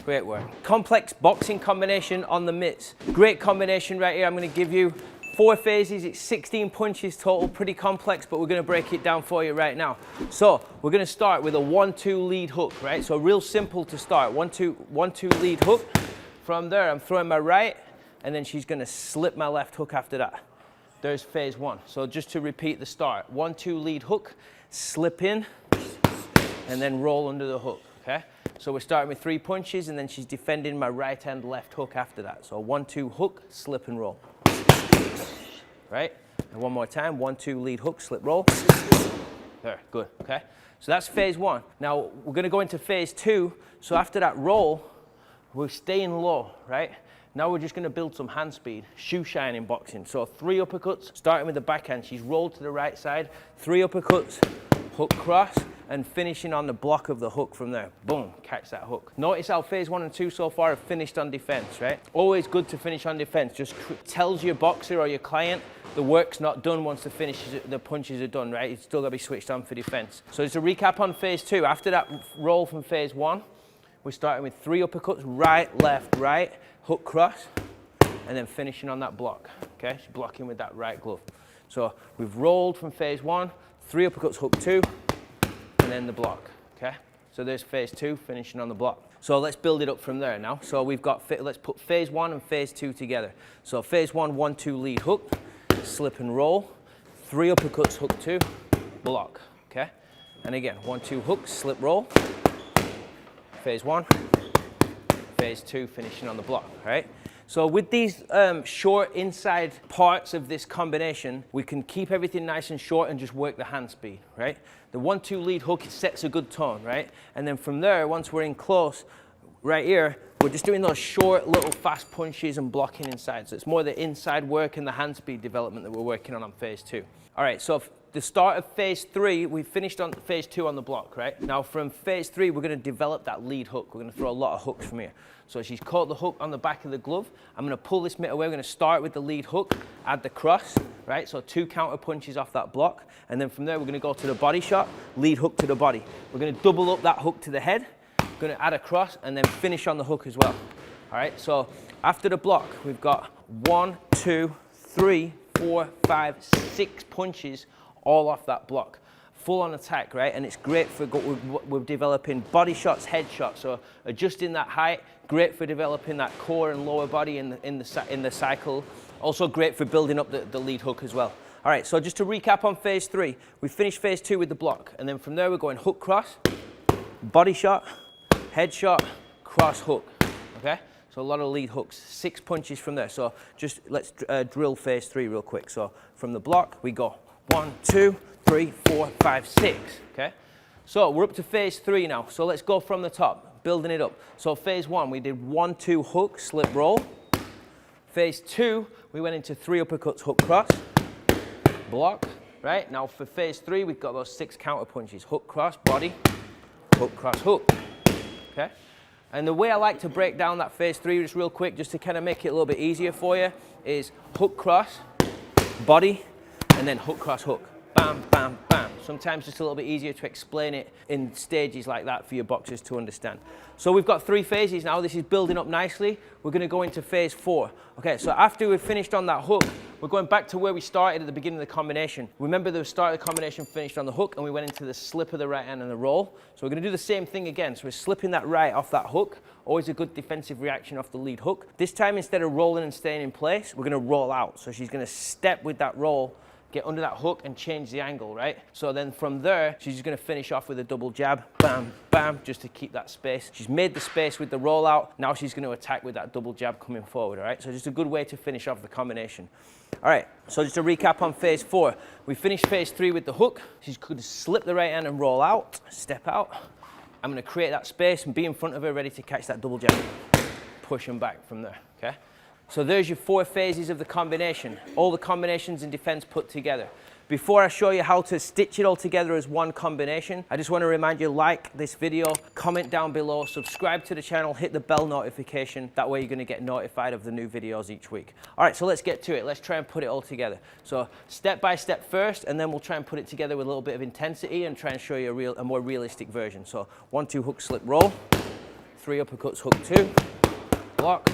Great work. Complex boxing combination on the mitts. Great combination right here. I'm going to give you 4 phases. It's 16 punches total. Pretty complex, but we're going to break it down for you right now. So we're going to start with a 1-2 lead hook, right? So real simple to start. 1-2 lead hook. From there, I'm throwing my right, and then she's going to slip my left hook after that. There's phase 1. So just to repeat the start. 1-2 lead hook, slip in, and then roll under the hook, okay? So we're starting with 3 punches, and then she's defending my right hand left hook after that. So 1-2 hook, slip and roll. Right? And one more time. 1-2 lead hook, slip roll. There, good, okay? So that's phase 1. Now we're gonna go into phase 2. So after that roll, we're staying low, right? Now we're just going to build some hand speed, shoe shine in boxing. So 3 uppercuts, starting with the backhand. She's rolled to the right side. 3 uppercuts, hook cross, and finishing on the block of the hook from there. Boom, catch that hook. Notice how phase 1 and 2 so far have finished on defense, right? Always good to finish on defense. Just tells your boxer or your client the work's not done once the punches are done, right? It's still got to be switched on for defense. So just a recap on phase 2. After that roll from phase 1, we're starting with 3 uppercuts, right, left, right, hook cross, and then finishing on that block, okay? She's blocking with that right glove. So we've rolled from phase 1, 3 uppercuts, hook 2, and then the block, okay? So there's phase 2, finishing on the block. So let's build it up from there now. So we've got, let's put phase 1 and phase 2 together. So phase 1, 1-2 lead hook, slip and roll, 3 uppercuts, hook 2, block, okay? And again, 1-2 hook, slip roll, phase 1, phase 2, finishing on the block, all right? So with these short inside parts of this combination, we can keep everything nice and short and just work the hand speed, right? The 1-2 lead hook, it sets a good tone, right? And then from there, once we're in close, right here, we're just doing those short little fast punches and blocking inside. So it's more the inside work and the hand speed development that we're working on phase 2. All right, so the start of phase 3, we finished on phase 2 on the block, right? Now from phase 3, we're gonna develop that lead hook. We're gonna throw a lot of hooks from here. So she's caught the hook on the back of the glove. I'm gonna pull this mitt away. We're gonna start with the lead hook, add the cross, right? So 2 counter punches off that block. And then from there, we're gonna go to the body shot, lead hook to the body. We're gonna double up that hook to the head, gonna add a cross, and then finish on the hook as well. All right, so after the block, we've got 1, 2, 3, 4, 5, 6 punches all off that block. Full on attack, right? And it's great for, we're developing body shots, head shots, so adjusting that height, great for developing that core and lower body in the cycle. Also great for building up the lead hook as well. All right, so just to recap on phase 3, we finished phase 2 with the block, and then from there we're going hook cross, body shot, head shot, cross hook, okay? So a lot of lead hooks, 6 punches from there. So just let's drill phase 3 real quick. So from the block, we go 1, 2, 3, 4, 5, 6, okay? So we're up to phase 3 now. So let's go from the top, building it up. So phase 1, we did 1-2 hook, slip roll. Phase 2, we went into 3 uppercuts, hook cross, block, right? Now for phase 3, we've got those 6 counter punches, hook cross, body, hook cross, hook, okay? And the way I like to break down that phase 3 just real quick, just to kind of make it a little bit easier for you, is hook cross, body, and then hook cross hook. Bam, bam, bam. Sometimes it's a little bit easier to explain it in stages like that for your boxers to understand. So we've got 3 phases now. This is building up nicely. We're going to go into phase 4. Okay, so after we've finished on that hook, we're going back to where we started at the beginning of the combination. Remember the start of the combination finished on the hook, and we went into the slip of the right hand and the roll. So we're going to do the same thing again. So we're slipping that right off that hook. Always a good defensive reaction off the lead hook. This time, instead of rolling and staying in place, we're going to roll out. So she's going to step with that roll, get under that hook and change the angle, right? So then from there, she's just gonna finish off with a double jab, bam, bam, just to keep that space. She's made the space with the rollout. Now she's gonna attack with that double jab coming forward, all right? So just a good way to finish off the combination. All right, so just to recap on phase 4, we finished phase 3 with the hook. She's gonna slip the right hand and roll out, step out. I'm gonna create that space and be in front of her, ready to catch that double jab. Push them back from there, okay? So there's your 4 phases of the combination, all the combinations in defense put together. Before I show you how to stitch it all together as one combination, I just want to remind you, like this video, comment down below, subscribe to the channel, hit the bell notification. That way you're going to get notified of the new videos each week. All right, so let's get to it. Let's try and put it all together. So step by step first, and then we'll try and put it together with a little bit of intensity and try and show you a more realistic version. So 1-2 hook, slip, roll, 3 uppercuts, hook 2, block,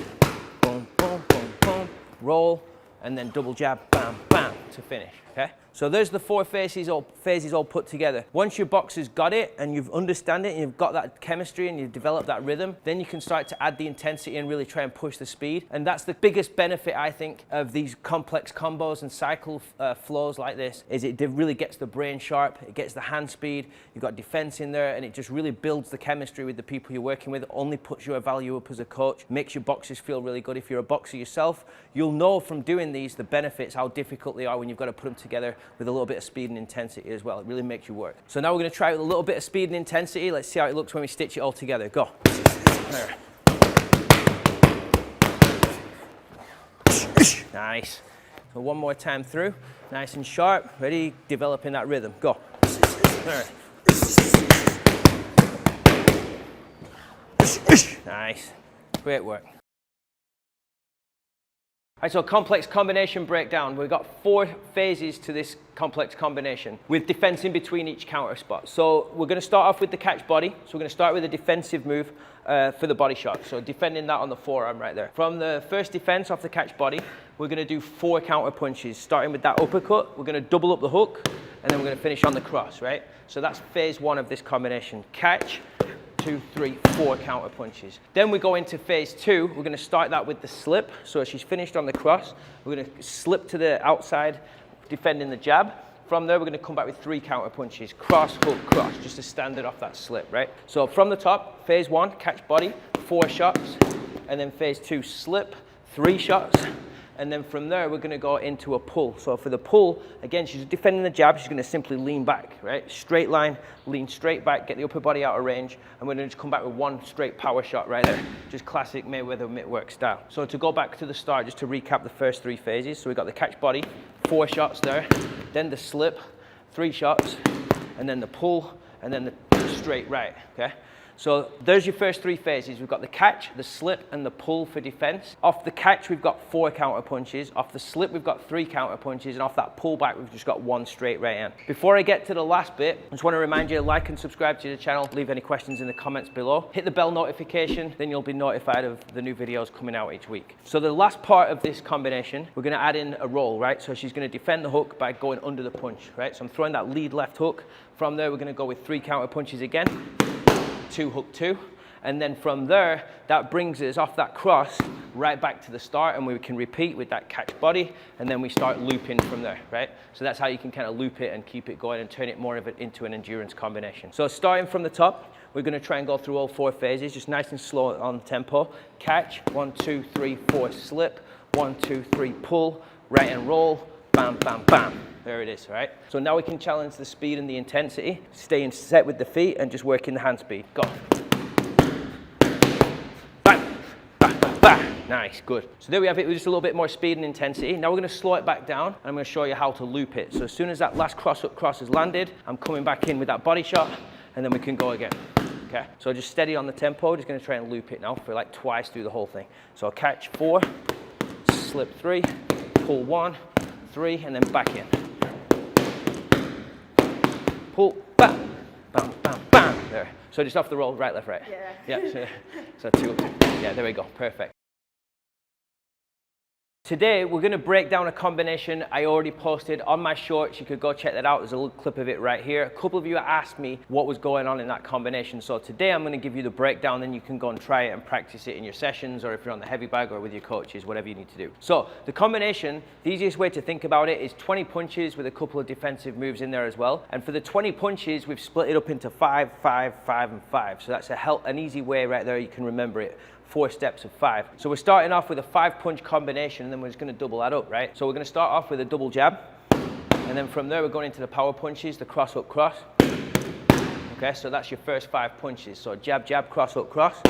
boom, boom, boom, boom, roll, and then double jab, bam, bam, to finish, okay? So there's the 4 phases all put together. Once your boxer's got it and you've understand it and you've got that chemistry and you've developed that rhythm, then you can start to add the intensity and really try and push the speed. And that's the biggest benefit, I think, of these complex combos and cycle flows like this, is it really gets the brain sharp, it gets the hand speed, you've got defense in there, and it just really builds the chemistry with the people you're working with. It only puts your value up as a coach, makes your boxers feel really good. If you're a boxer yourself, you'll know from doing these the benefits, how difficult they are when you've got to put them together with a little bit of speed and intensity as well. It really makes you work. So now we're going to try with a little bit of speed and intensity. Let's see how it looks when we stitch it all together. Go. There. Nice. So one more time through. Nice and sharp. Ready? Developing that rhythm. Go. There. Nice. Great work. Right, so complex combination breakdown. We've got 4 phases to this complex combination with defense in between each counter spot. So we're going to start off with the catch body. So we're going to start with a defensive move for the body shot. So defending that on the forearm right there. From the first defense off the catch body, we're going to do 4 counter punches. Starting with that uppercut, we're going to double up the hook, and then we're going to finish on the cross, right? So that's phase 1 of this combination. Catch, 2, 3, 4 counter punches. Then we go into phase 2. We're going to start that with the slip. So she's finished on the cross. We're going to slip to the outside, defending the jab. From there, we're going to come back with 3 counter punches. Cross, hook, cross, just to stand it off that slip, right? So from the top, phase 1, catch body, 4 shots. And then phase 2, slip, 3 shots. And then from there, we're going to go into a pull. So for the pull, again, she's defending the jab. She's going to simply lean back, right? Straight line, lean straight back, get the upper body out of range. And we're going to just come back with 1 straight power shot right there. Just classic Mayweather Mittwork style. So to go back to the start, just to recap the first 3 phases. So we've got the catch body, 4 shots there. Then the slip, 3 shots. And then the pull, and then the straight right, okay? So there's your first 3 phases. We've got the catch, the slip, and the pull for defense. Off the catch, we've got 4 counter punches. Off the slip, we've got 3 counter punches. And off that pull back, we've just got 1 straight right hand. Before I get to the last bit, I just want to remind you to like and subscribe to the channel. Leave any questions in the comments below. Hit the bell notification, then you'll be notified of the new videos coming out each week. So the last part of this combination, we're going to add in a roll, right? So she's going to defend the hook by going under the punch, right? So I'm throwing that lead left hook. From there, we're going to go with 3 counter punches again. 2, hook 2, and then from there that brings us off that cross right back to the start, and we can repeat with that catch body, and then we start looping from there, right? So that's how you can kind of loop it and keep it going and turn it more of it into an endurance combination. So starting from the top, we're going to try and go through all 4 phases, just nice and slow on tempo. Catch, 1, 2, 3, 4, slip, 1, 2, 3, pull, right and roll, bam, bam, bam. There it is, right? So now we can challenge the speed and the intensity, staying set with the feet and just working the hand speed. Go. Bang, bang, bang, bang. Nice, good. So there we have it with just a little bit more speed and intensity. Now we're going to slow it back down, and I'm going to show you how to loop it. So as soon as that last cross-up cross has landed, I'm coming back in with that body shot, and then we can go again. Okay, so just steady on the tempo. Just going to try and loop it now for like twice through the whole thing. So I'll catch 4, slip 3, pull 1, 3, and then back in. Pull, bam, bam, bam, bam. There. So just off the roll, right, left, right. Yeah. Yeah. So 2. Yeah, there we go. Perfect. Today, we're going to break down a combination I already posted on my shorts. You could go check that out. There's a little clip of it right here. A couple of you asked me what was going on in that combination. So today, I'm going to give you the breakdown. Then you can go and try it and practice it in your sessions, or if you're on the heavy bag or with your coaches, whatever you need to do. So the combination, the easiest way to think about it is 20 punches with a couple of defensive moves in there as well. And for the 20 punches, we've split it up into 5, 5, 5, and 5. So that's an easy way right there. You can remember it. 4 steps of 5. So we're starting off with a 5-punch combination, and then we're just going to double that up, right? So we're going to start off with a double jab, and then from there we're going into the power punches, the cross up cross. Okay, so that's your first 5 punches. So jab, jab, cross up cross.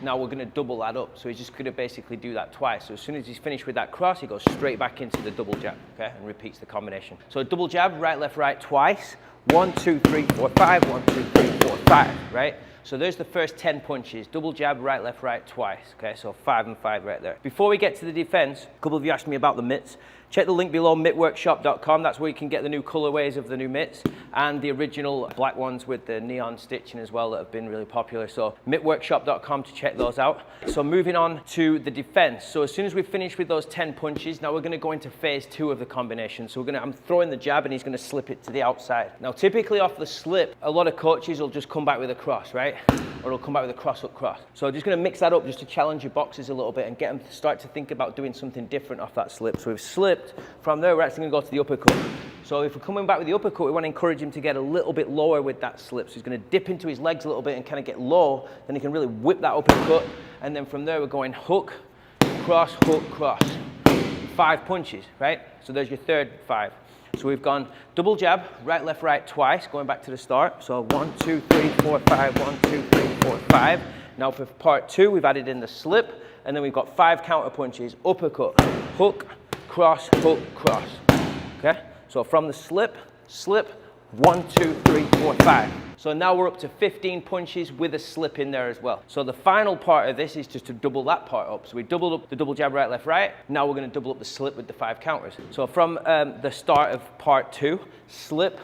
Now we're going to double that up. So he's just going to basically do that twice. So as soon as he's finished with that cross, he goes straight back into the double jab, okay, and repeats the combination. So double jab, right, left, right, twice. 1, 2, 3, 4, 5. 1, 2, 3, 4, 5, right? So there's the first 10 punches. Double jab, right, left, right, twice. Okay, so 5 and 5 right there. Before we get to the defense, a couple of you asked me about the mitts. Check the link below, mittworkshop.com. That's where you can get the new colorways of the new mitts and the original black ones with the neon stitching as well that have been really popular. So mittworkshop.com to check those out. So moving on to the defense. So as soon as we finish with those 10 punches, now we're going to go into phase 2 of the combination. So I'm throwing the jab, and he's going to slip it to the outside. Now typically off the slip, a lot of coaches will just come back with a cross, right? Or he'll come back with a cross up cross. So I'm just going to mix that up just to challenge your boxers a little bit and get them to start to think about doing something different off that slip. So we've slipped. From there, we're actually going to go to the uppercut. So if we're coming back with the uppercut, we want to encourage him to get a little bit lower with that slip. So he's going to dip into his legs a little bit and kind of get low. Then he can really whip that uppercut. And then from there, we're going hook, cross, hook, cross. 5 punches, right? So there's your third 5. So we've gone double jab, right, left, right, twice, going back to the start. So 1, 2, 3, 4, 5, 1, 2, 3, 4, 5. Now for part 2, we've added in the slip, and then we've got 5 counter punches, uppercut, hook, cross, hook, cross. Okay? So from the slip, slip, 1, 2, 3, 4, 5. So now we're up to 15 punches with a slip in there as well. So the final part of this is just to double that part up. So we doubled up the double jab, right, left, right. Now we're gonna double up the slip with the 5 counters. So from the start of part 2, slip,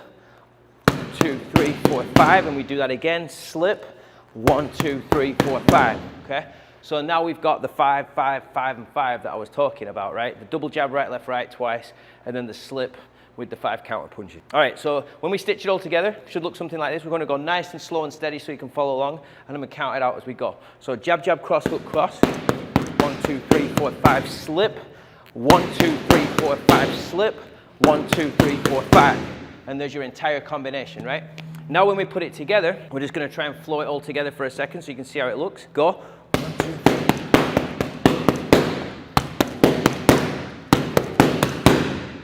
2, 3, 4, 5, and we do that again, slip, 1, 2, 3, 4, 5, okay? So now we've got the 5, 5, 5, and 5 that I was talking about, right? The double jab, right, left, right twice, and then the slip with the 5 counter punches. All right, so when we stitch it all together, it should look something like this. We're gonna go nice and slow and steady so you can follow along, and I'm gonna count it out as we go. So jab, jab, cross, hook, cross. 1, 2, 3, 4, 5, slip. 1, 2, 3, 4, 5, slip. 1, 2, 3, 4, 5. And there's your entire combination, right? Now when we put it together, we're just gonna try and flow it all together for a second so you can see how it looks. Go. 1, 2, 3.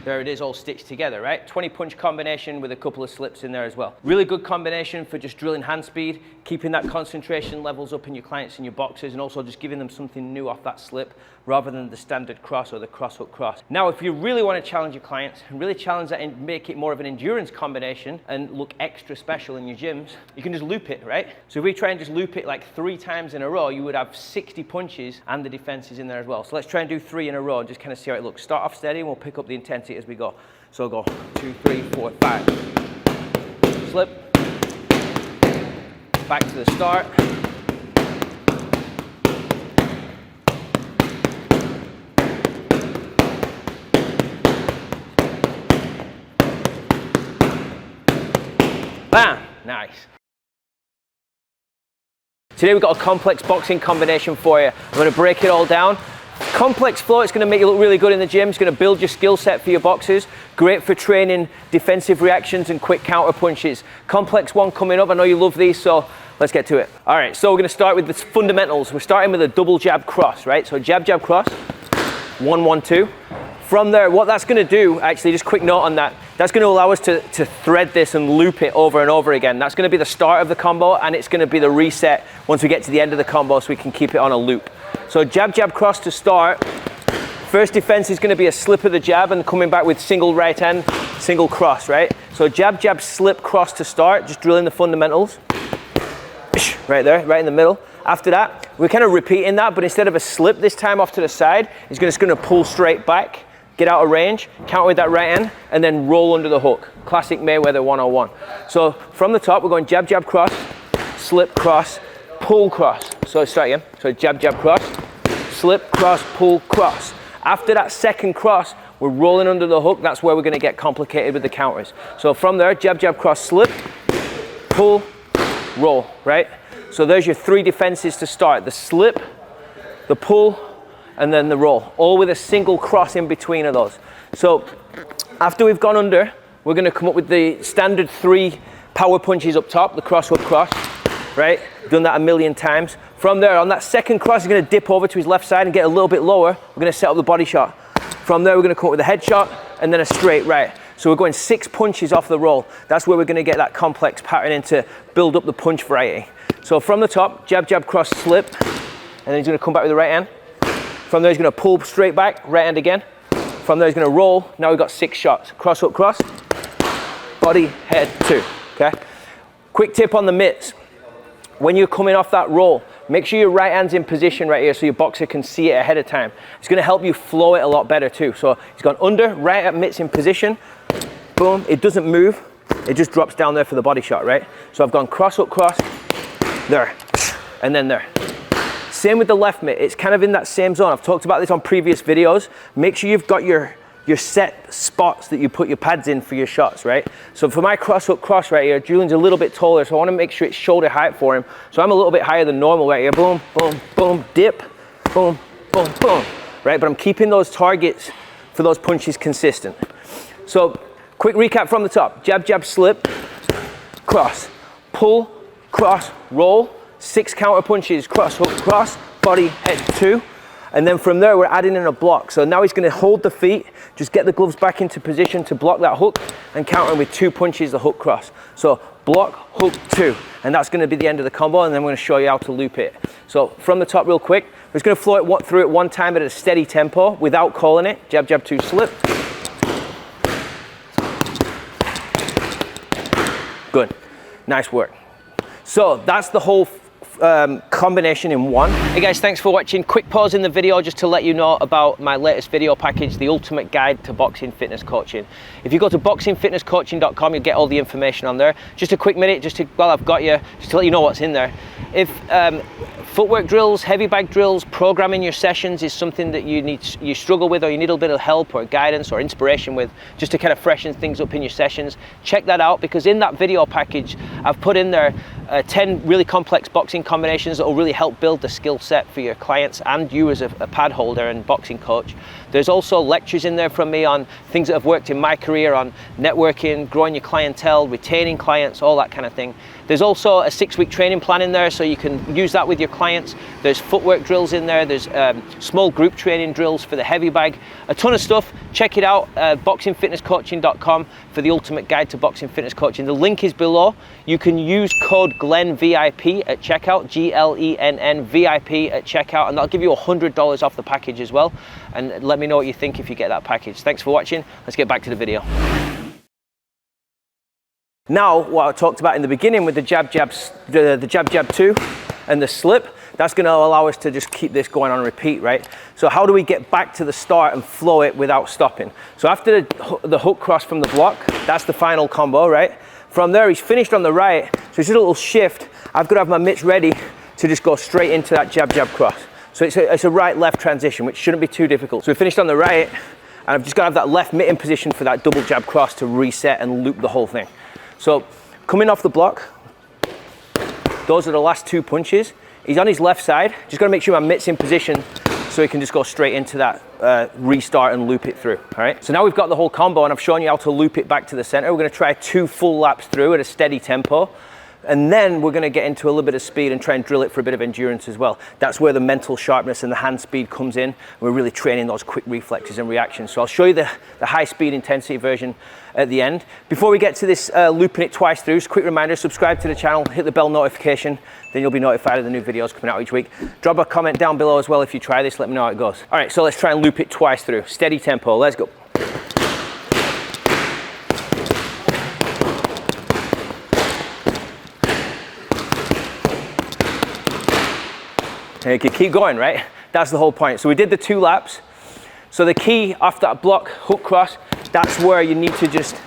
There it is, all stitched together, right? 20 punch combination with a couple of slips in there as well. Really good combination for just drilling hand speed, keeping that concentration levels up in your clients and your boxers, and also just giving them something new off that slip rather than the standard cross or the cross hook cross. Now, if you really want to challenge your clients and really challenge that and make it more of an endurance combination and look extra special in your gyms, you can just loop it, right? So if we try and just loop it like 3 times in a row, you would have 60 punches and the defenses in there as well. So let's try and do 3 in a row and just kind of see how it looks. Start off steady and we'll pick up the intensity as we go. So go 2, 3, 4, 5. Slip. Back to the start. Bam! Nice. Today we've got a complex boxing combination for you. I'm going to break it all down. Complex flow, it's going to make you look really good in the gym. It's going to build your skill set for your boxers. Great for training defensive reactions and quick counter punches. Complex one coming up. I know you love these, so let's get to it. All right, so we're going to start with the fundamentals. We're starting with a double jab cross, right? So jab, jab, cross. 1, 1, 2. From there, what that's going to do, actually, just quick note on that, that's going to allow us to thread this and loop it over and over again. That's going to be the start of the combo, and it's going to be the reset once we get to the end of the combo so we can keep it on a loop. So jab, jab, cross to start. First defense is going to be a slip of the jab and coming back with single right hand, single cross, right? So jab, jab, slip, cross to start, just drilling the fundamentals. Right there, right in the middle. After that, we're kind of repeating that, but instead of a slip this time off to the side, it's just going to pull straight back, get out of range, counter with that right hand, and then roll under the hook. Classic Mayweather 101. So from the top, we're going jab, jab, cross, slip, cross, pull, cross. So let's start again. So jab, jab, cross, slip, cross, pull, cross. After that second cross, we're rolling under the hook. That's where we're going to get complicated with the counters. So from there, jab, jab, cross, slip, pull, roll, right? So there's your 3 defenses to start. The slip, the pull, and then the roll, all with a single cross in between of those. So after we've gone under, we're going to come up with the standard 3 power punches up top, the cross, hook, cross, right? Done that a million times. From there, on that second cross, he's going to dip over to his left side and get a little bit lower. We're going to set up the body shot. From there, we're going to come up with a head shot and then a straight right. So we're going 6 punches off the roll. That's where we're going to get that complex pattern in to build up the punch variety. So from the top, jab, jab, cross, slip, and then he's going to come back with the right hand. From there, he's going to pull straight back, right hand again. From there, he's going to roll. Now we've got 6 shots. Cross, hook, cross, body, head, 2, okay? Quick tip on the mitts. When you're coming off that roll, make sure your right hand's in position right here so your boxer can see it ahead of time. It's going to help you flow it a lot better too. So he's gone under, right at mitts in position. Boom, it doesn't move. It just drops down there for the body shot, right? So I've gone cross, hook, cross, there, and then there. Same with the left mitt, it's kind of in that same zone. I've talked about this on previous videos. Make sure you've got your set spots that you put your pads in for your shots, right? So for my cross hook cross right here, Julian's a little bit taller, so I want to make sure it's shoulder height for him. So I'm a little bit higher than normal right here. Boom, boom, boom, dip, boom, boom, boom, right? But I'm keeping those targets for those punches consistent. So quick recap from the top. Jab, jab, slip, cross, pull, cross, roll, 6 counter punches, cross, hook, cross, body, head, 2. And then from there, we're adding in a block. So now he's going to hold the feet, just get the gloves back into position to block that hook and counter with 2 punches, the hook cross. So block, hook, 2. And that's going to be the end of the combo. And then I'm going to show you how to loop it. So from the top real quick, we're just going to flow it through it one time at a steady tempo without calling it. Jab, jab, 2, slip. Good, nice work. So that's the whole combination in one. Hey guys, thanks for watching. Quick pause in the video just to let you know about my latest video package, the ultimate guide to boxing fitness coaching. If you go to boxingfitnesscoaching.com, you'll get all the information on there. Just a quick minute, just to, while I've got you, just to let you know what's in there. If footwork drills, heavy bag drills, programming your sessions is something that you struggle with, or you need a little bit of help or guidance or inspiration with, just to kind of freshen things up in your sessions, check that out, because in that video package I've put in there 10 really complex boxing combinations that will really help build the skill set for your clients and you as a pad holder and boxing coach. There's also lectures in there from me on things that have worked in my career, on networking, growing your clientele, retaining clients, all that kind of thing. There's also a 6-week training plan in there, so you can use that with your clients. There's footwork drills in there. There's small group training drills for the heavy bag. A ton of stuff. Check it out, boxingfitnesscoaching.com for the ultimate guide to boxing fitness coaching. The link is below. You can use code GLENVIP at checkout, GLENN VIP at checkout, and that'll give you $100 off the package as well. And let me know what you think if you get that package. Thanks for watching. Let's get back to the video. Now, what I talked about in the beginning with the jab, the jab 2 and the slip, that's going to allow us to just keep this going on repeat, right? So how do we get back to the start and flow it without stopping? So after the hook cross from the block, that's the final combo, right? From there, he's finished on the right, so it's a little shift. I've got to have my mitts ready to just go straight into that jab cross. So it's a right-left transition, which shouldn't be too difficult. So we finished on the right, and I've just got to have that left mitt in position for that double jab cross to reset and loop the whole thing. So coming off the block, those are the last 2 punches. He's on his left side. Just got to make sure my mitt's in position so he can just go straight into that restart and loop it through. All right. So now we've got the whole combo, and I've shown you how to loop it back to the center. We're going to try 2 full laps through at a steady tempo. And then we're going to get into a little bit of speed and try and drill it for a bit of endurance as well. That's where the mental sharpness and the hand speed comes in. We're really training those quick reflexes and reactions. So I'll show you the high speed intensity version at the end. Before we get to this looping it twice through, just a quick reminder, subscribe to the channel, hit the bell notification, then you'll be notified of the new videos coming out each week. Drop a comment down below as well if you try this, let me know how it goes. All right, so let's try and loop it twice through. Steady tempo, let's go. And you can keep going, right? That's the whole point. So we did the 2 laps. So the key after that block, hook cross, that's where you need to just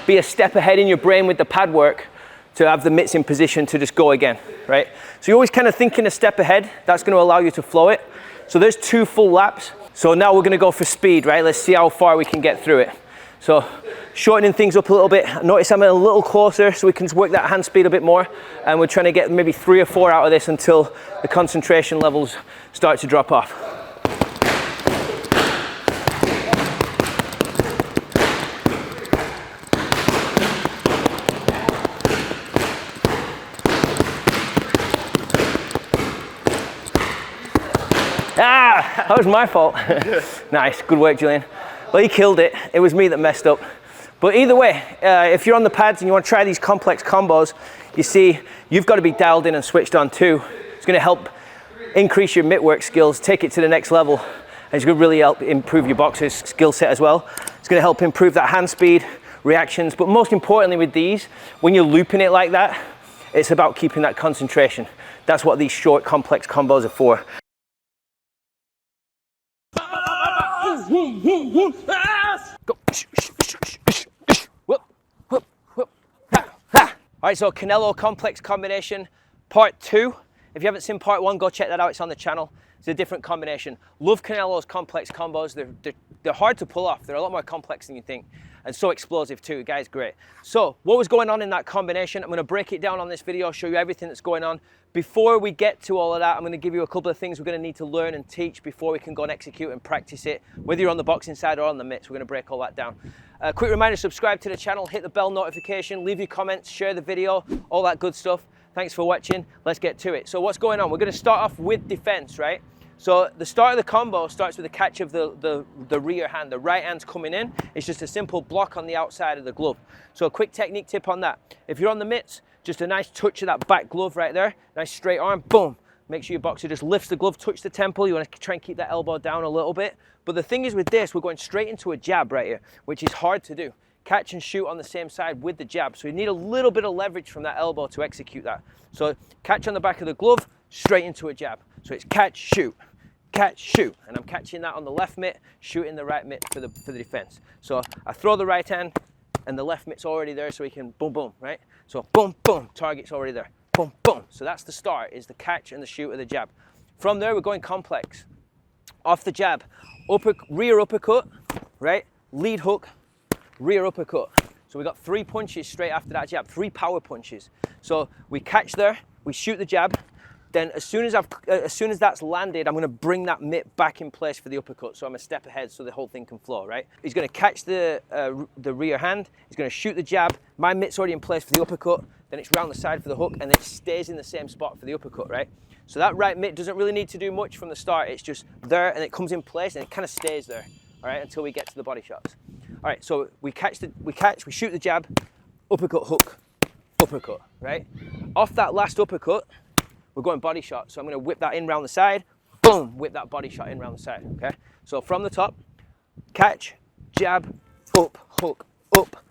be a step ahead in your brain with the pad work to have the mitts in position to just go again, right? So you're always kind of thinking a step ahead. That's going to allow you to flow it. So there's 2 full laps. So now we're going to go for speed, right? Let's see how far we can get through it. So shortening things up a little bit. Notice I'm a little closer so we can work that hand speed a bit more. And we're trying to get maybe 3 or 4 out of this until the concentration levels start to drop off. Ah, that was my fault. Nice, good work, Julian. Well, he killed it. It was me that messed up. But either way, if you're on the pads and you want to try these complex combos, you see, you've got to be dialed in and switched on too. It's going to help increase your mittwork skills, take it to the next level, and it's going to really help improve your boxer's skill set as well. It's going to help improve that hand speed, reactions, but most importantly with these, when you're looping it like that, it's about keeping that concentration. That's what these short, complex combos are for. Go. All right, so Canelo complex combination, part 2. If you haven't seen part 1, go check that out. It's on the channel. It's a different combination. Love Canelo's complex combos. They're hard to pull off. They're a lot more complex than you think, and so explosive too. The guy's great. So what was going on in that combination? I'm going to break it down on this video, show you everything that's going on. Before we get to all of that, I'm going to give you a couple of things we're going to need to learn and teach before we can go and execute and practice it, whether you're on the boxing side or on the mitts. We're going to break all that down. Quick reminder, subscribe to the channel, hit the bell notification, leave your comments, share the video, all that good stuff. Thanks for watching. Let's get to it. So what's going on? We're going to start off with defense, right? So the start of the combo starts with the catch of the rear hand. The right hand's coming in. It's just a simple block on the outside of the glove. So a quick technique tip on that. If you're on the mitts, just a nice touch of that back glove right there. Nice straight arm, boom. Make sure your boxer just lifts the glove, touch the temple. You want to try and keep that elbow down a little bit. But the thing is with this, we're going straight into a jab right here, which is hard to do. catch and shoot on the same side with the jab. So you need a little bit of leverage from that elbow to execute that. So catch on the back of the glove, straight into a jab. So it's catch, shoot, and I'm catching that on the left mitt, shooting the right mitt for the defense. So I throw the right hand, and the left mitt's already there, so we can boom, boom, right? So boom, boom, target's already there, boom, boom. So that's the start, is the catch and the shoot of the jab. From there, we're going complex. Off the jab, rear uppercut, right? Lead hook, rear uppercut. So we got 3 punches straight after that jab, 3 power punches. So we catch there, we shoot the jab. Then as soon as that's landed, I'm going to bring that mitt back in place for the uppercut. So I'm a step ahead so the whole thing can flow, right? He's going to catch the rear hand. He's going to shoot the jab. My mitt's already in place for the uppercut. Then it's round the side for the hook, and then it stays in the same spot for the uppercut, right? So that right mitt doesn't really need to do much from the start. It's just there, and it comes in place, and it kind of stays there, all right, until we get to the body shots. All right, so we shoot the jab, uppercut, hook, uppercut, right? Off that last uppercut, we're going body shot. So I'm going to whip that in round the side, boom, whip that body shot in round the side, okay? So from the top, catch, jab, up, hook, up,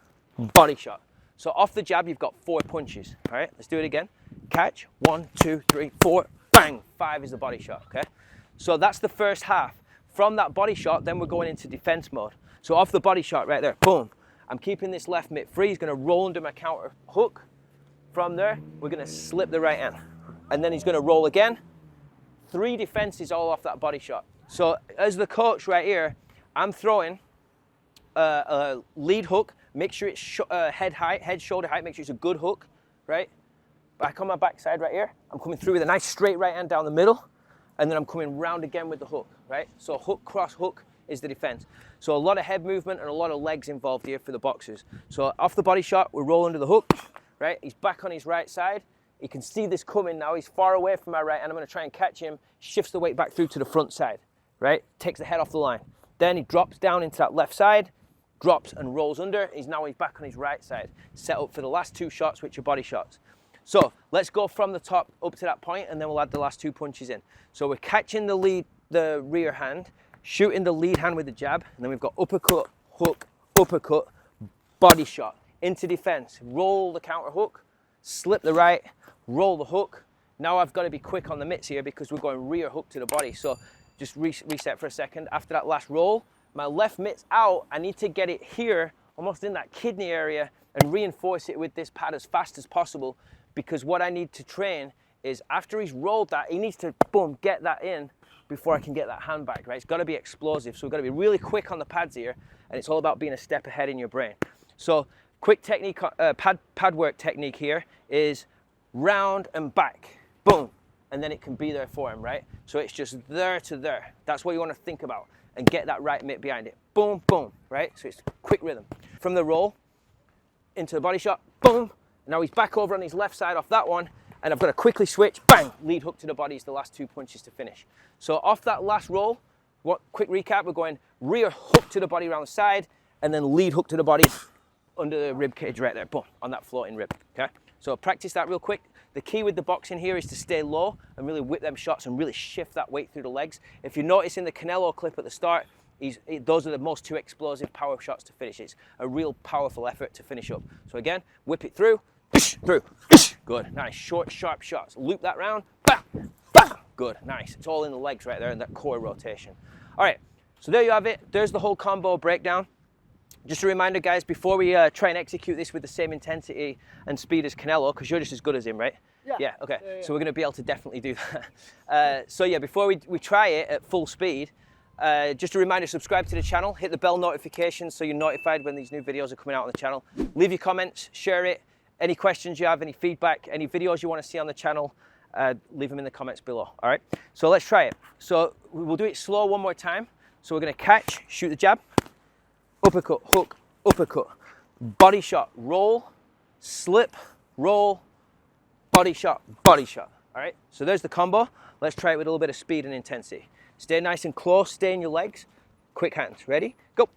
body shot. So off the jab, you've got 4 punches, all right? Let's do it again. Catch, 1, 2, 3, 4, bang, 5 is the body shot, okay? So that's the first half. From that body shot, then we're going into defense mode. So off the body shot right there, boom, I'm keeping this left mitt free. He's going to roll under my counter hook. From there, we're going to slip the right hand. And then he's going to roll again. 3 defenses all off that body shot. So as the coach right here, I'm throwing a lead hook. Make sure it's head, shoulder height. Make sure it's a good hook, right? Back on my backside right here. I'm coming through with a nice straight right hand down the middle. And then I'm coming round again with the hook, right? So hook, cross, hook is the defense. So a lot of head movement and a lot of legs involved here for the boxers. So off the body shot, we roll under the hook, right? He's back on his right side. You can see this coming now. He's far away from my right, and I'm going to try and catch him. Shifts the weight back through to the front side, right? Takes the head off the line. Then he drops down into that left side, drops and rolls under. He's back on his right side. Set up for the last 2 shots, which are body shots. So let's go from the top up to that point, and then we'll add the last 2 punches in. So we're catching the rear hand, shooting the lead hand with the jab, and then we've got uppercut, hook, uppercut, body shot into defense. Roll the counter hook, slip the right, roll the hook. Now I've got to be quick on the mitts here because we're going rear hook to the body. So just reset for a second. After that last roll, my left mitt's out. I need to get it here, almost in that kidney area, and reinforce it with this pad as fast as possible, because what I need to train is after he's rolled that, he needs to, boom, get that in before I can get that hand back, right? It's got to be explosive. So we've got to be really quick on the pads here, and it's all about being a step ahead in your brain. So quick technique, pad work technique here is round and back, boom, and then it can be there for him, right? So it's just there to there. That's what you want to think about, and get that right mitt behind it. Boom, boom, right? So it's quick rhythm. From the roll into the body shot, boom. Now he's back over on his left side off that one, and I've got to quickly switch, bang, lead hook to the body is the last 2 punches to finish. So off that last roll, quick recap, we're going rear hook to the body around the side, and then lead hook to the body under the rib cage right there, boom, on that floating rib, okay? So practice that real quick. The key with the boxing here is to stay low and really whip them shots and really shift that weight through the legs. If you notice in the Canelo clip at the start, those are the most 2 explosive power shots to finish. It's a real powerful effort to finish up. So again, whip it through, good, nice, short, sharp shots. Loop that round, bam, bam, good, nice. It's all in the legs right there in that core rotation. All right, so there you have it. There's the whole combo breakdown. Just a reminder, guys, before we try and execute this with the same intensity and speed as Canelo, because you're just as good as him, right? Yeah, okay. Yeah. So we're going to be able to definitely do that. So yeah, before we try it at full speed, just a reminder, subscribe to the channel, hit the bell notification so you're notified when these new videos are coming out on the channel. Leave your comments, share it. Any questions you have, any feedback, any videos you want to see on the channel, leave them in the comments below, all right? So let's try it. So we'll do it slow one more time. So we're going to catch, shoot the jab, uppercut, hook, uppercut, body shot, roll, slip, roll, body shot, all right? So there's the combo. Let's try it with a little bit of speed and intensity. Stay nice and close, stay in your legs. Quick hands, ready? Go.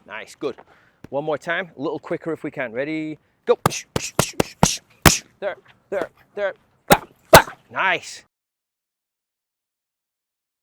Nice, good. One more time, a little quicker if we can. Ready? Go. There, bam, bam. Nice.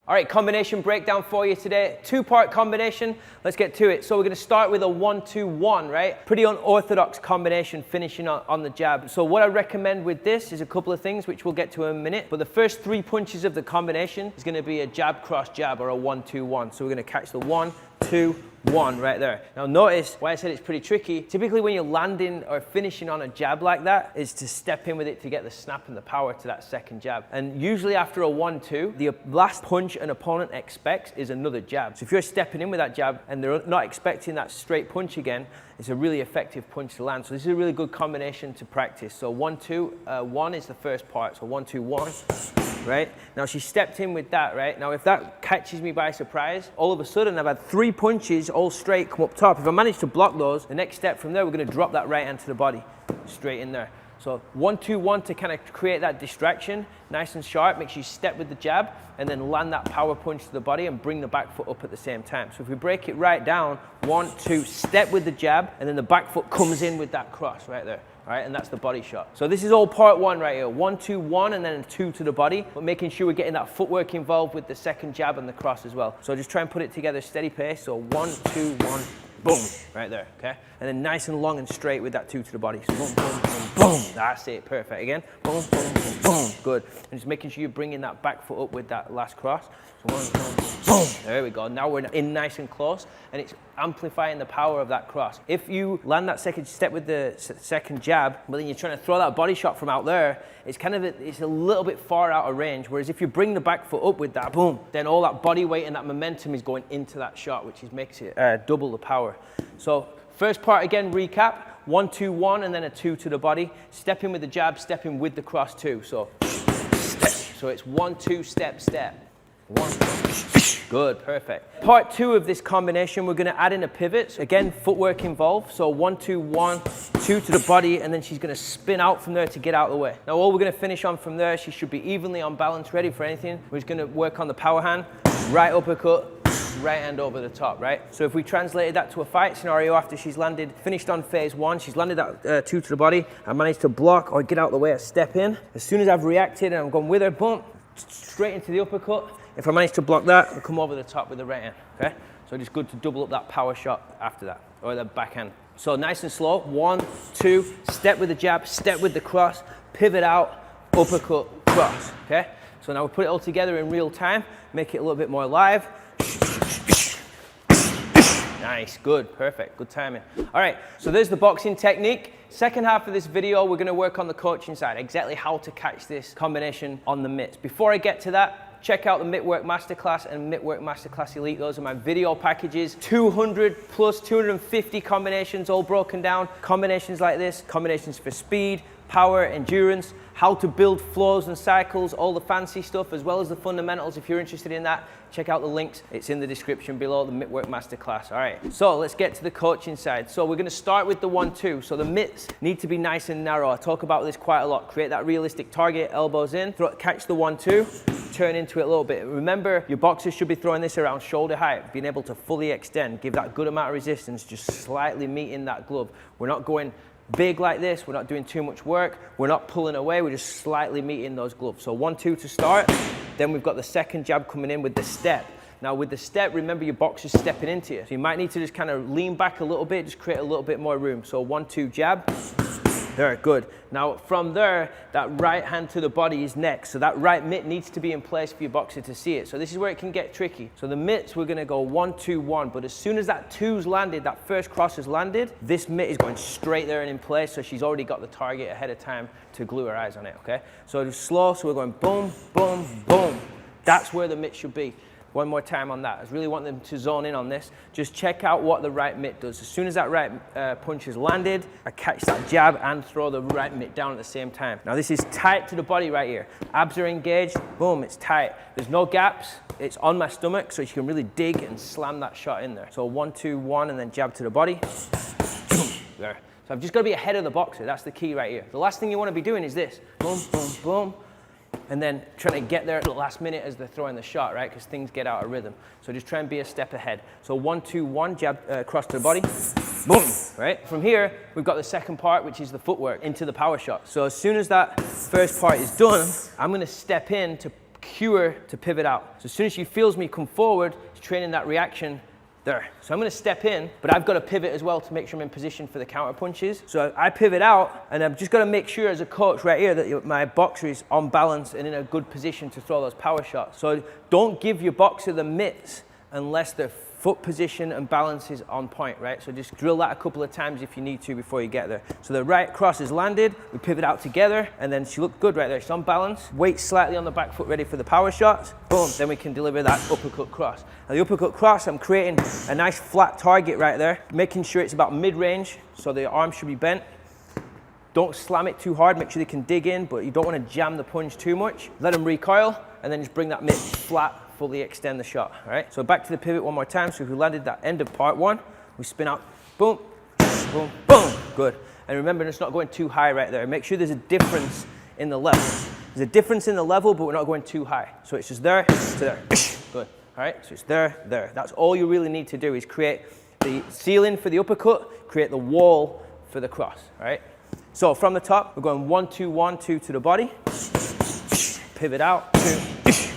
All right, combination breakdown for you today. Two-part combination. Let's get to it. So we're going to start with a 1-2-1, right? Pretty unorthodox combination, finishing on the jab. So what I recommend with this is a couple of things, which we'll get to in a minute. But the first 3 punches of the combination is going to be a jab, cross, jab, or a 1-2-1. So we're going to catch the 1, 2, 1 right there. Now notice why I said it's pretty tricky. Typically when you're landing or finishing on a jab like that is to step in with it to get the snap and the power to that second jab. And usually after a 1-2, the last punch an opponent expects is another jab. So if you're stepping in with that jab and they're not expecting that straight punch again, it's a really effective punch to land. So this is a really good combination to practice. So 1-2-1 is the first part. So 1-2-1, right? Now she stepped in with that, right? Now if that catches me by surprise, all of a sudden I've had 3 punches all straight come up top. If I manage to block those, the next step from there, we're gonna drop that right hand to the body, straight in there. So 1-2-1 to kind of create that distraction, nice and sharp, make sure you step with the jab and then land that power punch to the body and bring the back foot up at the same time. So if we break it right down, 1, 2, step with the jab, and then the back foot comes in with that cross right there. All right, and that's the body shot. So this is all part 1 right here. 1-2-1 and then a 2 to the body, but making sure we're getting that footwork involved with the second jab and the cross as well. So just try and put it together steady pace. So 1-2-1, boom, right there, okay? And then nice and long and straight with that 2 to the body. So boom, boom, boom, boom. That's it, perfect. Again, boom, boom, boom, boom. Good. And just making sure you're bringing that back foot up with that last cross. So 1, boom, boom. There we go. Now we're in nice and close, and it's amplifying the power of that cross. If you land that second step with the second jab, but then you're trying to throw that body shot from out there, it's kind of it's a little bit far out of range. Whereas if you bring the back foot up with that, boom, then all that body weight and that momentum is going into that shot, which makes it double the power. So first part again, recap. 1-2-1 and then a 2 to the body. Stepping with the jab, stepping with the cross too. So step. So it's 1-2 step step. 1. Good, perfect. Part 2 of this combination, we're going to add in a pivot. Again, footwork involved. So 1-2-1, 2 to the body, and then she's going to spin out from there to get out of the way. Now all we're going to finish on from there, she should be evenly on balance, ready for anything. We're just going to work on the power hand, right uppercut, right hand over the top, right? So if we translated that to a fight scenario after she's landed, finished on phase 1, she's landed that 2 to the body, I managed to block or get out of the way, I step in. As soon as I've reacted and I'm going with her, boom, straight into the uppercut. If I manage to block that, I'll come over the top with the right hand, okay? So just good to double up that power shot after that, or the backhand. So nice and slow, 1, 2, step with the jab, step with the cross, pivot out, uppercut, cross, okay? So now we put it all together in real time, make it a little bit more live. Nice, good, perfect, good timing. All right, so there's the boxing technique. Second half of this video, we're gonna work on the coaching side, exactly how to catch this combination on the mitts. Before I get to that, check out the Mittwork Masterclass and Mittwork Masterclass Elite. Those are my video packages. 200 plus 250 combinations all broken down. Combinations like this, combinations for speed, power, endurance, how to build flows and cycles, all the fancy stuff, as well as the fundamentals. If you're interested in that, check out the links. It's in the description below, the Mittwork Masterclass. All right, so let's get to the coaching side. So we're gonna start with the 1-2. So the mitts need to be nice and narrow. I talk about this quite a lot. Create that realistic target, elbows in, catch the 1-2, turn into it a little bit. Remember, your boxers should be throwing this around shoulder height, being able to fully extend, give that good amount of resistance, just slightly meeting that glove. We're not going big like this, we're not doing too much work, we're not pulling away, we're just slightly meeting those gloves. So 1-2 to start, then we've got the second jab coming in with the step. Now with the step, remember your boxer's stepping into you. So you might need to just kind of lean back a little bit, just create a little bit more room. So 1-2 jab, there, good. Now from there, that right hand to the body is next. So that right mitt needs to be in place for your boxer to see it. So this is where it can get tricky. So the mitts, we're gonna go 1-2-1, but as soon as that 2's landed, that first cross has landed, this mitt is going straight there and in place, so she's already got the target ahead of time to glue her eyes on it, okay? So just slow, so we're going boom, boom, boom. That's where the mitt should be. One more time on that. I really want them to zone in on this. Just check out what the right mitt does. As soon as that right punch is landed, I catch that jab and throw the right mitt down at the same time. Now this is tight to the body right here. Abs are engaged, boom, it's tight. There's no gaps, it's on my stomach, so you can really dig and slam that shot in there. So 1-2-1 and then jab to the body. There. So I've just got to be ahead of the boxer, that's the key right here. The last thing you want to be doing is this, boom, boom, boom. And then trying to get there at the last minute as they're throwing the shot, right? Because things get out of rhythm. So just try and be a step ahead. So 1-2-1, jab cross to the body, boom, right? From here, we've got the second part, which is the footwork into the power shot. So as soon as that first part is done, I'm gonna step in to cue to pivot out. So as soon as she feels me come forward, she's training that reaction there. So I'm going to step in, but I've got to pivot as well to make sure I'm in position for the counter punches. So I pivot out, and I've just got to make sure as a coach right here that my boxer is on balance and in a good position to throw those power shots. So don't give your boxer the mitts unless their foot position and balance is on point, right? So just drill that a couple of times if you need to before you get there. So the right cross is landed, we pivot out together, and then she looked good right there. She's on balance, weight slightly on the back foot, ready for the power shots. Boom, then we can deliver that uppercut cross. Now the uppercut cross, I'm creating a nice flat target right there, making sure it's about mid-range, so the arm should be bent. Don't slam it too hard, make sure they can dig in, but you don't want to jam the punch too much. Let them recoil, and then just bring that mitt flat, fully extend the shot, all right? So back to the pivot one more time. So if we landed that end of part one, we spin out, boom, boom, boom, good. And remember, it's not going too high right there. Make sure there's a difference in the level. There's a difference in the level, but we're not going too high. So it's just there to there, good, all right? So it's there, there. That's all you really need to do is create the ceiling for the uppercut, create the wall for the cross, all right? So from the top, we're going 1, 2, 1, 2 to the body, pivot out, 2,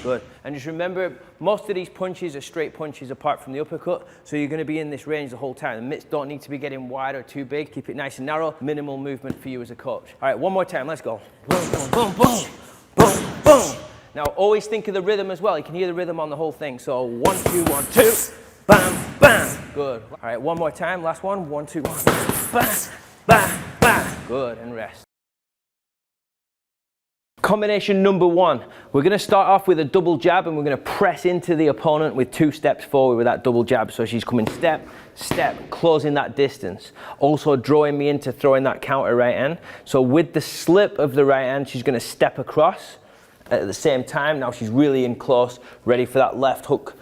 good. And just remember, most of these punches are straight punches apart from the uppercut, so you're going to be in this range the whole time. The mitts don't need to be getting wide or too big. Keep it nice and narrow. Minimal movement for you as a coach. All right, one more time. Let's go. Boom, boom, boom, boom, boom, boom. Now, always think of the rhythm as well. You can hear the rhythm on the whole thing. So 1, 2, 1, 2, bam, bam. Good. All right, one more time. Last one. 1, 2, 1, bam, bam, bam. Good, and rest. Combination number one, we're going to start off with a double jab and we're going to press into the opponent with 2 steps forward with that double jab. So she's coming step, step, closing that distance. Also drawing me into throwing that counter right hand. So with the slip of the right hand, she's going to step across at the same time. Now she's really in close, ready for that left hook.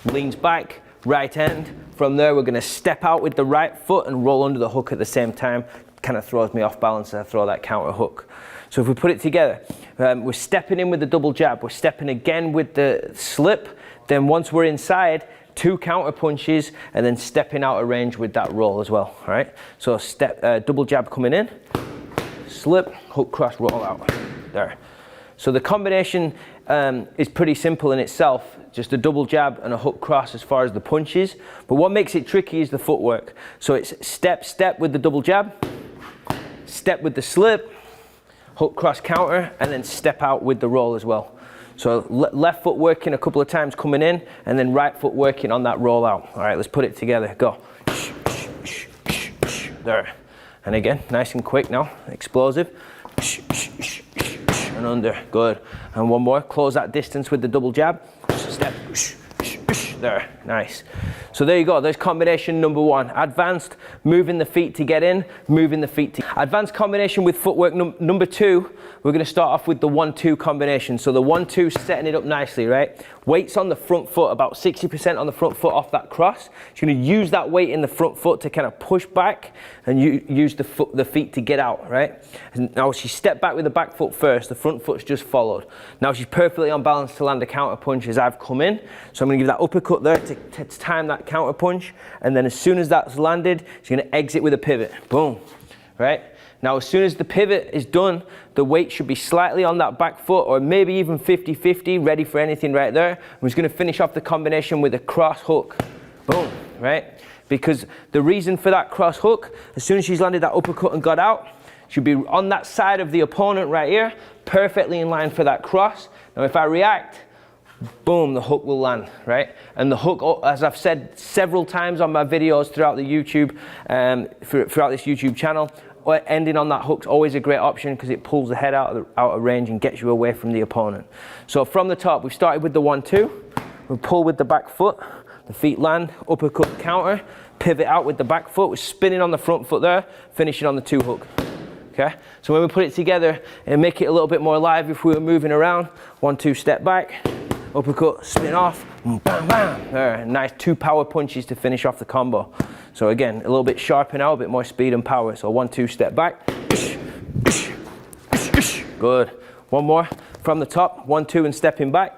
Leans back, right hand. From there, we're going to step out with the right foot and roll under the hook at the same time. Kind of throws me off balance as I throw that counter hook. So if we put it together, we're stepping in with the double jab, we're stepping again with the slip, then once we're inside, 2 counter punches, and then stepping out of range with that roll as well, all right? So step, double jab coming in, slip, hook, cross, roll out, there. So the combination is pretty simple in itself, just a double jab and a hook cross as far as the punches, but what makes it tricky is the footwork. So it's step, step with the double jab, step with the slip, hook, cross, counter, and then step out with the roll as well. So left foot working a couple of times coming in, and then right foot working on that roll out. All right, let's put it together. Go. There. And again, nice and quick now, explosive. And under, good. And one more, close that distance with the double jab. Step. There, nice. So there you go, there's combination number one. Advanced, moving the feet to get in, moving the feet to... Advanced combination with footwork number two, we're gonna start off with the 1-2 combination. So the 1-2, setting it up nicely, right? Weight's on the front foot, about 60% on the front foot off that cross. She's gonna use that weight in the front foot to kind of push back and use the feet to get out, right? And now she stepped back with the back foot first, the front foot's just followed. Now she's perfectly on balance to land a counter punch as I've come in. So I'm gonna give that uppercut there to time that counter punch, and then as soon as that's landed, she's gonna exit with a pivot, boom, right? Now as soon as the pivot is done, the weight should be slightly on that back foot, or maybe even 50-50, ready for anything right there. I'm just gonna finish off the combination with a cross hook, boom, right? Because the reason for that cross hook, as soon as she's landed that uppercut and got out, she'll be on that side of the opponent right here, perfectly in line for that cross. Now if I react, boom, the hook will land, right? And the hook, as I've said several times on my videos throughout the YouTube, throughout this YouTube channel, ending on that hook's always a great option because it pulls the head out of range and gets you away from the opponent. So from the top, we started with the 1-2, we pull with the back foot, the feet land, uppercut counter, pivot out with the back foot, we're spinning on the front foot there, finishing on the 2 hook. Okay? So when we put it together and make it a little bit more alive if we were moving around, 1-2 step back, uppercut, spin off, bam, bam. There, nice 2 power punches to finish off the combo. So again, a little bit sharper now, a bit more speed and power. So 1-2 step back. Good. One more from the top, 1-2 and stepping back.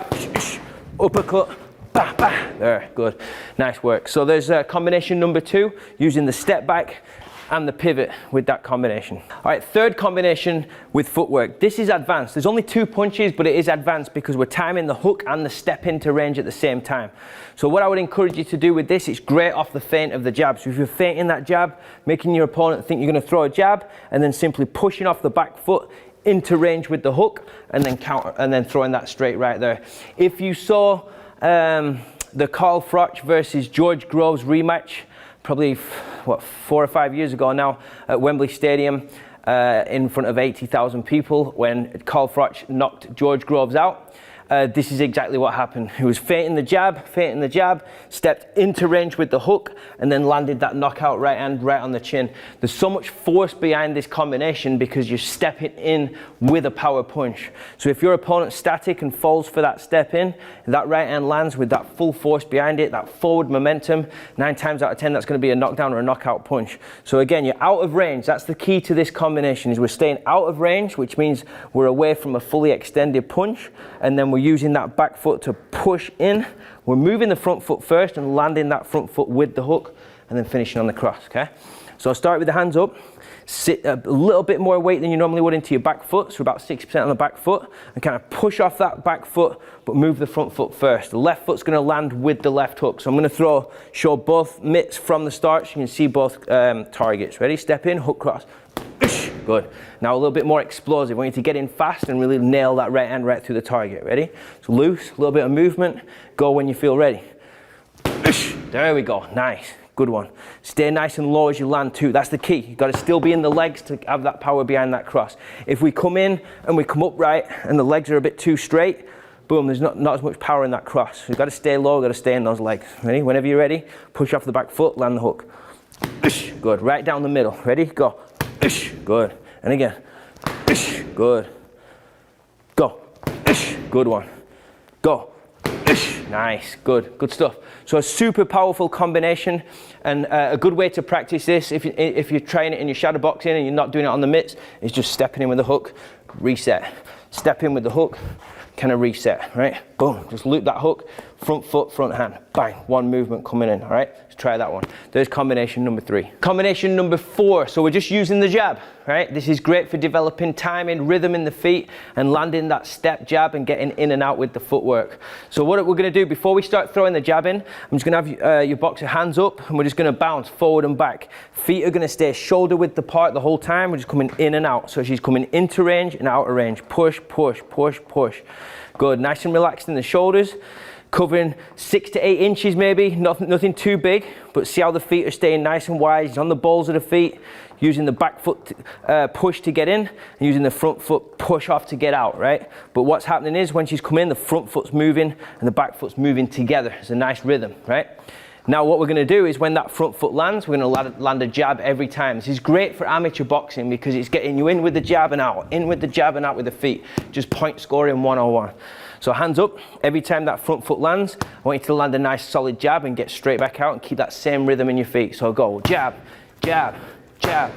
Uppercut, bah, bah. There, good. Nice work. So there's combination number 2, using the step back and the pivot with that combination. All right, third combination with footwork. This is advanced. There's only 2 punches, but it is advanced because we're timing the hook and the step into range at the same time. So what I would encourage you to do with this, it's great off the feint of the jab. So if you're feinting that jab, making your opponent think you're going to throw a jab, and then simply pushing off the back foot into range with the hook, and then counter, and then throwing that straight right there. If you saw the Carl Froch versus George Groves rematch, probably, what, 4 or 5 years ago now, at Wembley Stadium, in front of 80,000 people, when Carl Froch knocked George Groves out. This is exactly what happened. He was feinting the jab, stepped into range with the hook, and then landed that knockout right hand right on the chin. There's so much force behind this combination because you're stepping in with a power punch. So if your opponent's static and falls for that step in, that right hand lands with that full force behind it, that forward momentum, 9 times out of 10 that's going to be a knockdown or a knockout punch. So again, you're out of range. That's the key to this combination, is we're staying out of range, which means we're away from a fully extended punch, and then we're using that back foot to push in. We're moving the front foot first and landing that front foot with the hook, and then finishing on the cross, okay? So I'll start with the hands up, sit a little bit more weight than you normally would into your back foot, so about 60% on the back foot, and kind of push off that back foot, but move the front foot first. The left foot's gonna land with the left hook. So I'm gonna show both mitts from the start so you can see both targets. Ready? Step in, hook cross. Good. Now a little bit more explosive. I want you to get in fast and really nail that right hand right through the target. Ready? So loose, a little bit of movement. Go when you feel ready. There we go. Nice. Good one. Stay nice and low as you land too. That's the key. You've got to still be in the legs to have that power behind that cross. If we come in and we come upright and the legs are a bit too straight, boom, there's not as much power in that cross. So you've got to stay low, you've got to stay in those legs. Ready? Whenever you're ready, push off the back foot, land the hook. Good. Right down the middle. Ready? Go. Good. And again. Good. Go. Good one. Go. Nice. Good. Good stuff. So a super powerful combination, and a good way to practice this, if you're trying it in your shadow boxing and you're not doing it on the mitts, is just stepping in with the hook, reset. Step in with the hook, kind of reset, right? Boom. Just loop that hook, front foot, front hand. Bang. One movement coming in, all right? Let's try that one. There's combination number 3. Combination number 4. So we're just using the jab, right? This is great for developing timing, rhythm in the feet, and landing that step jab and getting in and out with the footwork. So what we're going to do before we start throwing the jab in, I'm just going to have your boxer hands up, and we're just going to bounce forward and back. Feet are going to stay shoulder width apart the whole time. We're just coming in and out. So she's coming into range and out of range. Push, push, push, push. Good. Nice and relaxed in the shoulders. Covering 6 to 8 inches maybe, nothing too big, but see how the feet are staying nice and wide. He's on the balls of the feet, using the back foot push to get in, and using the front foot push off to get out, right? But what's happening is when she's come in, the front foot's moving and the back foot's moving together. It's a nice rhythm, right? Now what we're going to do is when that front foot lands, we're going to land a jab every time. This is great for amateur boxing because it's getting you in with the jab and out, in with the jab and out with the feet. Just point scoring one-on-one. So hands up, every time that front foot lands, I want you to land a nice solid jab and get straight back out and keep that same rhythm in your feet. So go jab, jab, jab,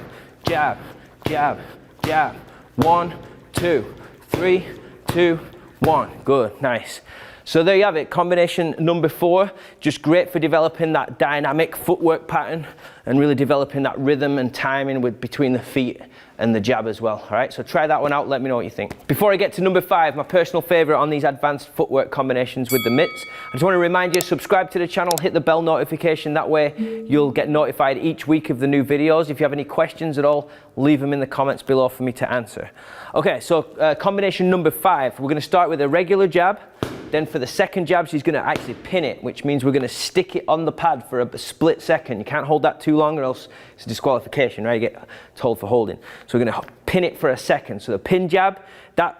jab, jab, jab. 1, 2, 3, 2, 1. Good, nice. So there you have it, combination number 4. Just great for developing that dynamic footwork pattern and really developing that rhythm and timing between the feet and the jab as well. All right, so try that one out, let me know what you think. Before I get to number 5, my personal favorite on these advanced footwork combinations with the mitts, I just want to remind you, subscribe to the channel, hit the bell notification, that way you'll get notified each week of the new videos. If you have any questions at all, leave them in the comments below for me to answer. Okay, so combination number 5, we're going to start with a regular jab. Then for the second jab, she's going to actually pin it, which means we're going to stick it on the pad for a split second. You can't hold that too long or else it's a disqualification, right? You get told for holding. So we're going to pin it for a second. So the pin jab,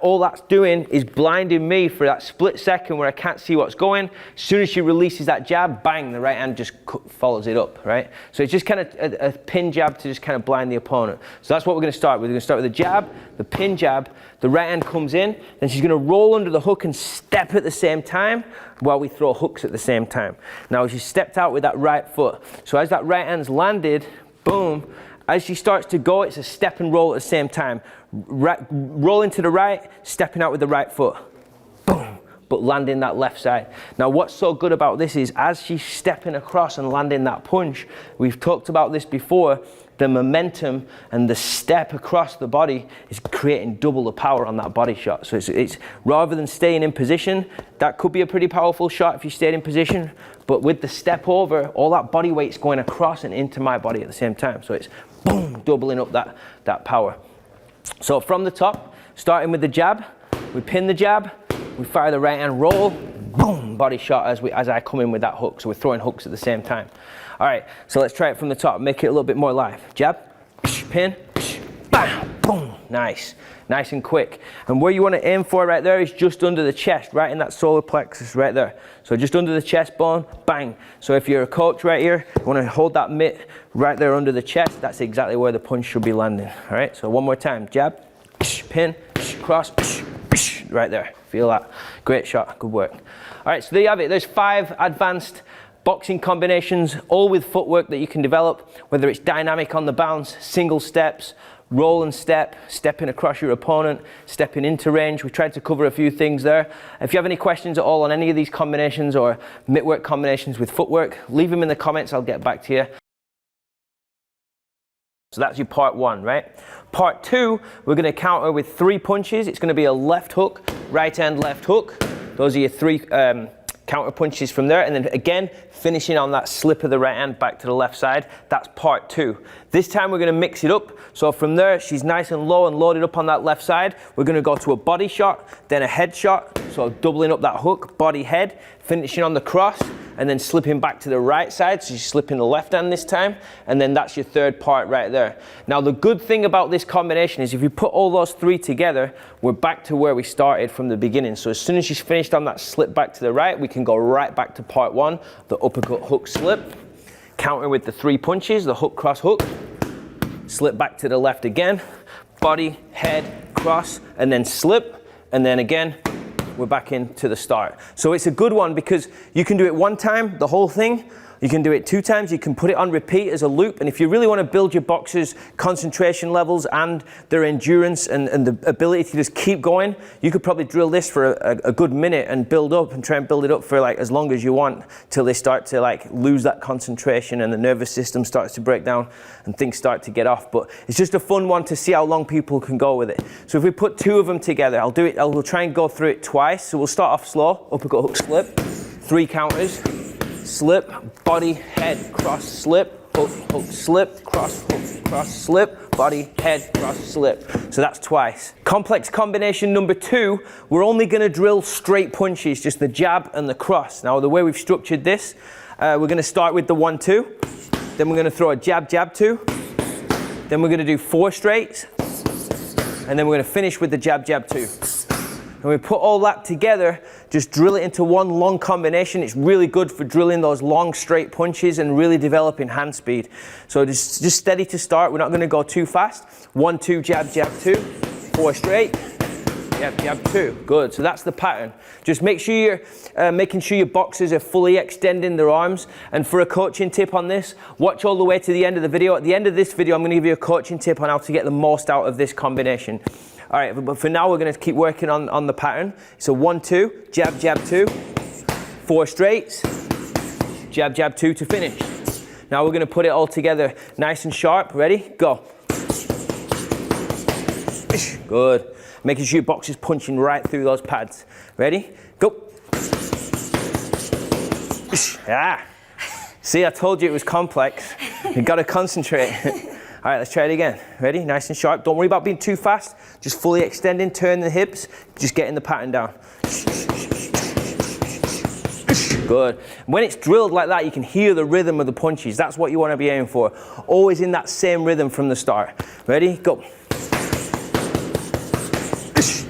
all that's doing is blinding me for that split second where I can't see what's going. As soon as she releases that jab, bang, the right hand just follows it up, right? So it's just kind of a pin jab to just kind of blind the opponent. So that's what we're going to start with. We're going to start with the jab, the pin jab, the right hand comes in, then she's going to roll under the hook and step at the same time while we throw hooks at the same time. Now she stepped out with that right foot. So as that right hand's landed, boom, as she starts to go, it's a step and roll at the same time. Rolling to the right, stepping out with the right foot. Boom, but landing that left side. Now what's so good about this is as she's stepping across and landing that punch, we've talked about this before, the momentum and the step across the body is creating double the power on that body shot. So it's rather than staying in position, that could be a pretty powerful shot if you stayed in position, but with the step over, all that body weight's going across and into my body at the same time. So it's boom, doubling up that power. So from the top, starting with the jab, we pin the jab, we fire the right hand roll, boom, body shot as I come in with that hook. So we're throwing hooks at the same time. All right, so let's try it from the top, make it a little bit more live. Jab, pin, bam, boom, nice and quick. And where you want to aim for right there is just under the chest, right in that solar plexus right there. So just under the chest bone, bang. So if you're a coach right here, you want to hold that mitt right there under the chest. That's exactly where the punch should be landing. All right, so one more time, jab, pin, cross, right there. Feel that. Great shot, good work. All right, so there you have it. There's 5 advanced boxing combinations, all with footwork that you can develop, whether it's dynamic on the bounce, single steps, roll and step, stepping across your opponent, stepping into range. We tried to cover a few things there. If you have any questions at all on any of these combinations or Mittwork combinations with footwork, leave them in the comments, I'll get back to you. So that's your part 1, right? Part 2, we're going to counter with 3 punches. It's going to be a left hook, right hand left hook. Those are your 3 counter punches from there, and then again finishing on that slip of the right hand back to the left side. That's part 2. This time we're going to mix it up. So from there, she's nice and low and loaded up on that left side. We're going to go to a body shot, then a head shot, so doubling up that hook, body, head, finishing on the cross, and then slipping back to the right side, so she's slipping the left hand this time, and then that's your 3rd part right there. Now the good thing about this combination is if you put all those 3 together, we're back to where we started from the beginning. So as soon as she's finished on that slip back to the right, we can go right back to part 1, the uppercut hook slip, counter with the 3 punches, the hook, cross, hook, slip back to the left again, body, head, cross, and then slip, and then again, we're back into the start. So it's a good one because you can do it 1 time, the whole thing. You can do it 2 times, you can put it on repeat as a loop, and if you really want to build your boxers' concentration levels and their endurance and the ability to just keep going, you could probably drill this for a good minute and build up and try and build it up for like as long as you want till they start to like lose that concentration and the nervous system starts to break down and things start to get off. But it's just a fun one to see how long people can go with it. So if we put 2 of them together, we'll try and go through it twice. So we'll start off slow, uppercut hook slip, 3 counters, slip, body, head, cross, slip, hook, hook, slip, cross, slip, body, head, cross, slip. So that's twice. Complex combination number 2, we're only going to drill straight punches, just the jab and the cross. Now the way we've structured this, we're going to start with the 1-2, then we're going to throw a jab, jab 2, then we're going to do 4 straights, and then we're going to finish with the jab, jab 2. And we put all that together, just drill it into one long combination. It's really good for drilling those long straight punches and really developing hand speed. So just steady to start. We're not going to go too fast. 1-2, jab, jab 2, 4 straight, jab, jab 2. Good. So that's the pattern. Just make sure you're making sure your boxers are fully extending their arms. And for a coaching tip on this, watch all the way to the end of the video. At the end of this video, I'm going to give you a coaching tip on how to get the most out of this combination. All right, but for now, we're going to keep working on the pattern. So 1-2, jab, jab 2, 4 straights, jab, jab 2 to finish. Now we're going to put it all together nice and sharp. Ready? Go. Good. Making sure your box is punching right through those pads. Ready? Go. Ah. See, I told you it was complex. You got to concentrate. All right, let's try it again. Ready? Nice and sharp. Don't worry about being too fast. Just fully extending, turn the hips, just getting the pattern down. Good. When it's drilled like that, you can hear the rhythm of the punches. That's what you want to be aiming for. Always in that same rhythm from the start. Ready? Go.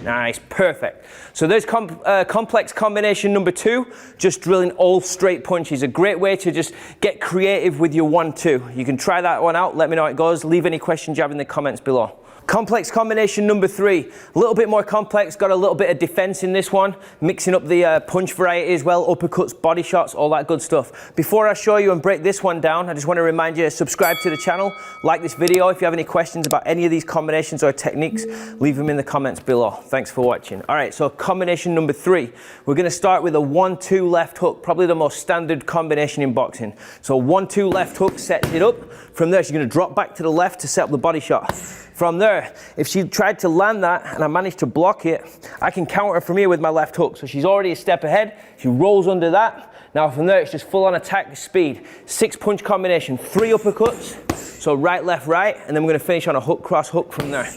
Nice, perfect. So there's complex combination number 2, just drilling all straight punches. A great way to just get creative with your 1-2. You can try that one out, let me know how it goes. Leave any questions you have in the comments below. Complex combination number 3, a little bit more complex, got a little bit of defense in this one, mixing up the punch variety as well, uppercuts, body shots, all that good stuff. Before I show you and break this one down, I just want to remind you to subscribe to the channel, like this video. If you have any questions about any of these combinations or techniques, leave them in the comments below. Thanks for watching. All right, so combination number 3, we're going to start with a 1-2 left hook, probably the most standard combination in boxing. So 1-2 left hook sets it up. From there, she's going to drop back to the left to set up the body shot. From there, if she tried to land that and I managed to block it, I can counter from here with my left hook. So she's already a step ahead. She rolls under that. Now from there, it's just full on attack with speed. 6 punch combination, 3 uppercuts. So right, left, right. And then we're going to finish on a hook, cross, hook from there.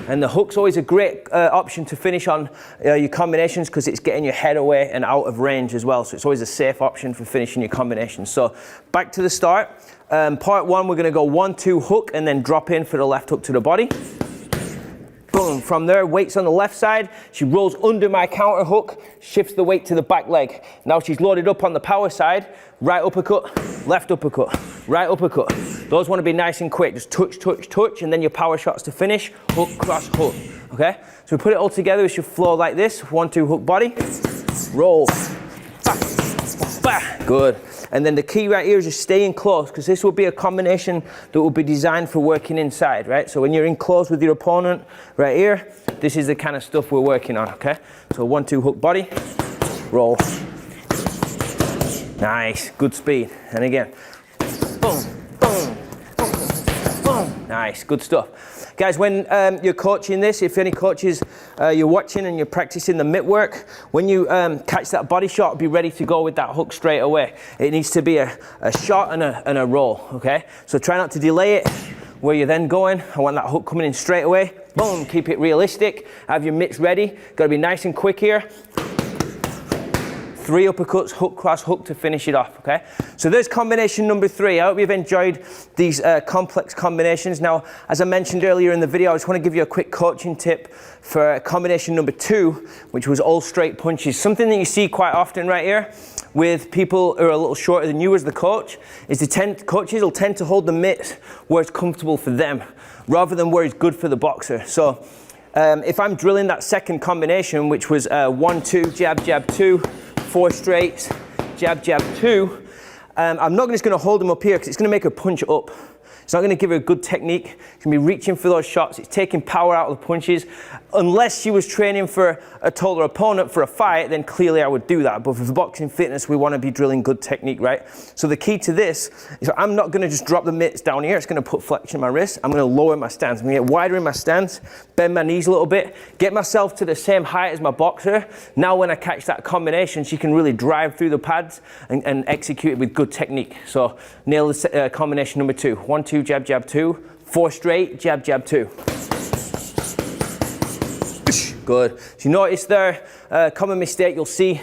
And the hook's always a great option to finish on your combinations because it's getting your head away and out of range as well. So it's always a safe option for finishing your combinations. So back to the start. Part 1, we're going to go 1-2 hook and then drop in for the left hook to the body. Boom. From there, weight's on the left side. She rolls under my counter hook, shifts the weight to the back leg. Now she's loaded up on the power side. Right uppercut, left uppercut, right uppercut. Those want to be nice and quick. Just touch, touch, touch, and then your power shots to finish. Hook, cross, hook. Okay? So we put it all together. It should flow like this. 1-2 hook body. Roll. Bah, bah. Good. And then the key right here is just staying close, because this will be a combination that will be designed for working inside, right? So when you're in close with your opponent right here, this is the kind of stuff we're working on, okay? So 1-2 hook body, roll. Nice, good speed. And again, boom, boom, boom, boom. Nice, good stuff. Guys, when you're coaching this, if any coaches you're watching and you're practicing the Mittwork, when you catch that body shot, be ready to go with that hook straight away. It needs to be a shot and a roll, okay? So try not to delay it where you're then going. I want that hook coming in straight away. Boom, keep it realistic. Have your mitts ready. Got to be nice and quick here. 3 uppercuts, hook, cross, hook to finish it off, okay? So there's combination number 3. I hope you've enjoyed these complex combinations. Now, as I mentioned earlier in the video, I just want to give you a quick coaching tip for combination number 2, which was all straight punches. Something that you see quite often right here with people who are a little shorter than you as the coach is coaches will tend to hold the mitts where it's comfortable for them rather than where it's good for the boxer. So if I'm drilling that second combination, which was 1-2, jab, jab, 2, 4 straights, jab, jab, 2. I'm not just going to hold them up here because it's going to make her punch up. It's not going to give her a good technique. It's going to be reaching for those shots. It's taking power out of the punches. Unless she was training for a taller opponent for a fight, then clearly I would do that. But for boxing fitness, we want to be drilling good technique, right? So the key to this is I'm not going to just drop the mitts down here. It's going to put flexion in my wrist. I'm going to lower my stance. I'm going to get wider in my stance, bend my knees a little bit, get myself to the same height as my boxer. Now when I catch that combination, she can really drive through the pads and execute it with good technique. So nail the combination number 2. 1-2, jab, jab, 2. 4 straight, jab, jab, 2. Good. So you notice there, common mistake you'll see,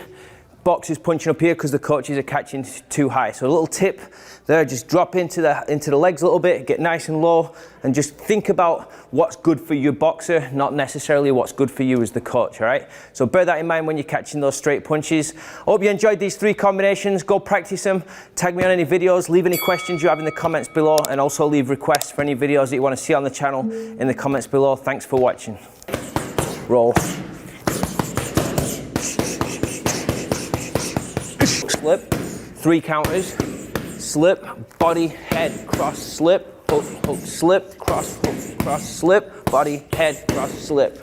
boxers punching up here because the coaches are catching too high. So a little tip there, just drop into the legs a little bit, get nice and low, and just think about what's good for your boxer, not necessarily what's good for you as the coach, all right? So bear that in mind when you're catching those straight punches. I hope you enjoyed these 3 combinations. Go practice them. Tag me on any videos. Leave any questions you have in the comments below, and also leave requests for any videos that you want to see on the channel in the comments below. Thanks for watching. Roll. Slip. 3 counters. Slip, body, head, cross, slip, hook, hook, slip, cross, slip, body, head, cross, slip.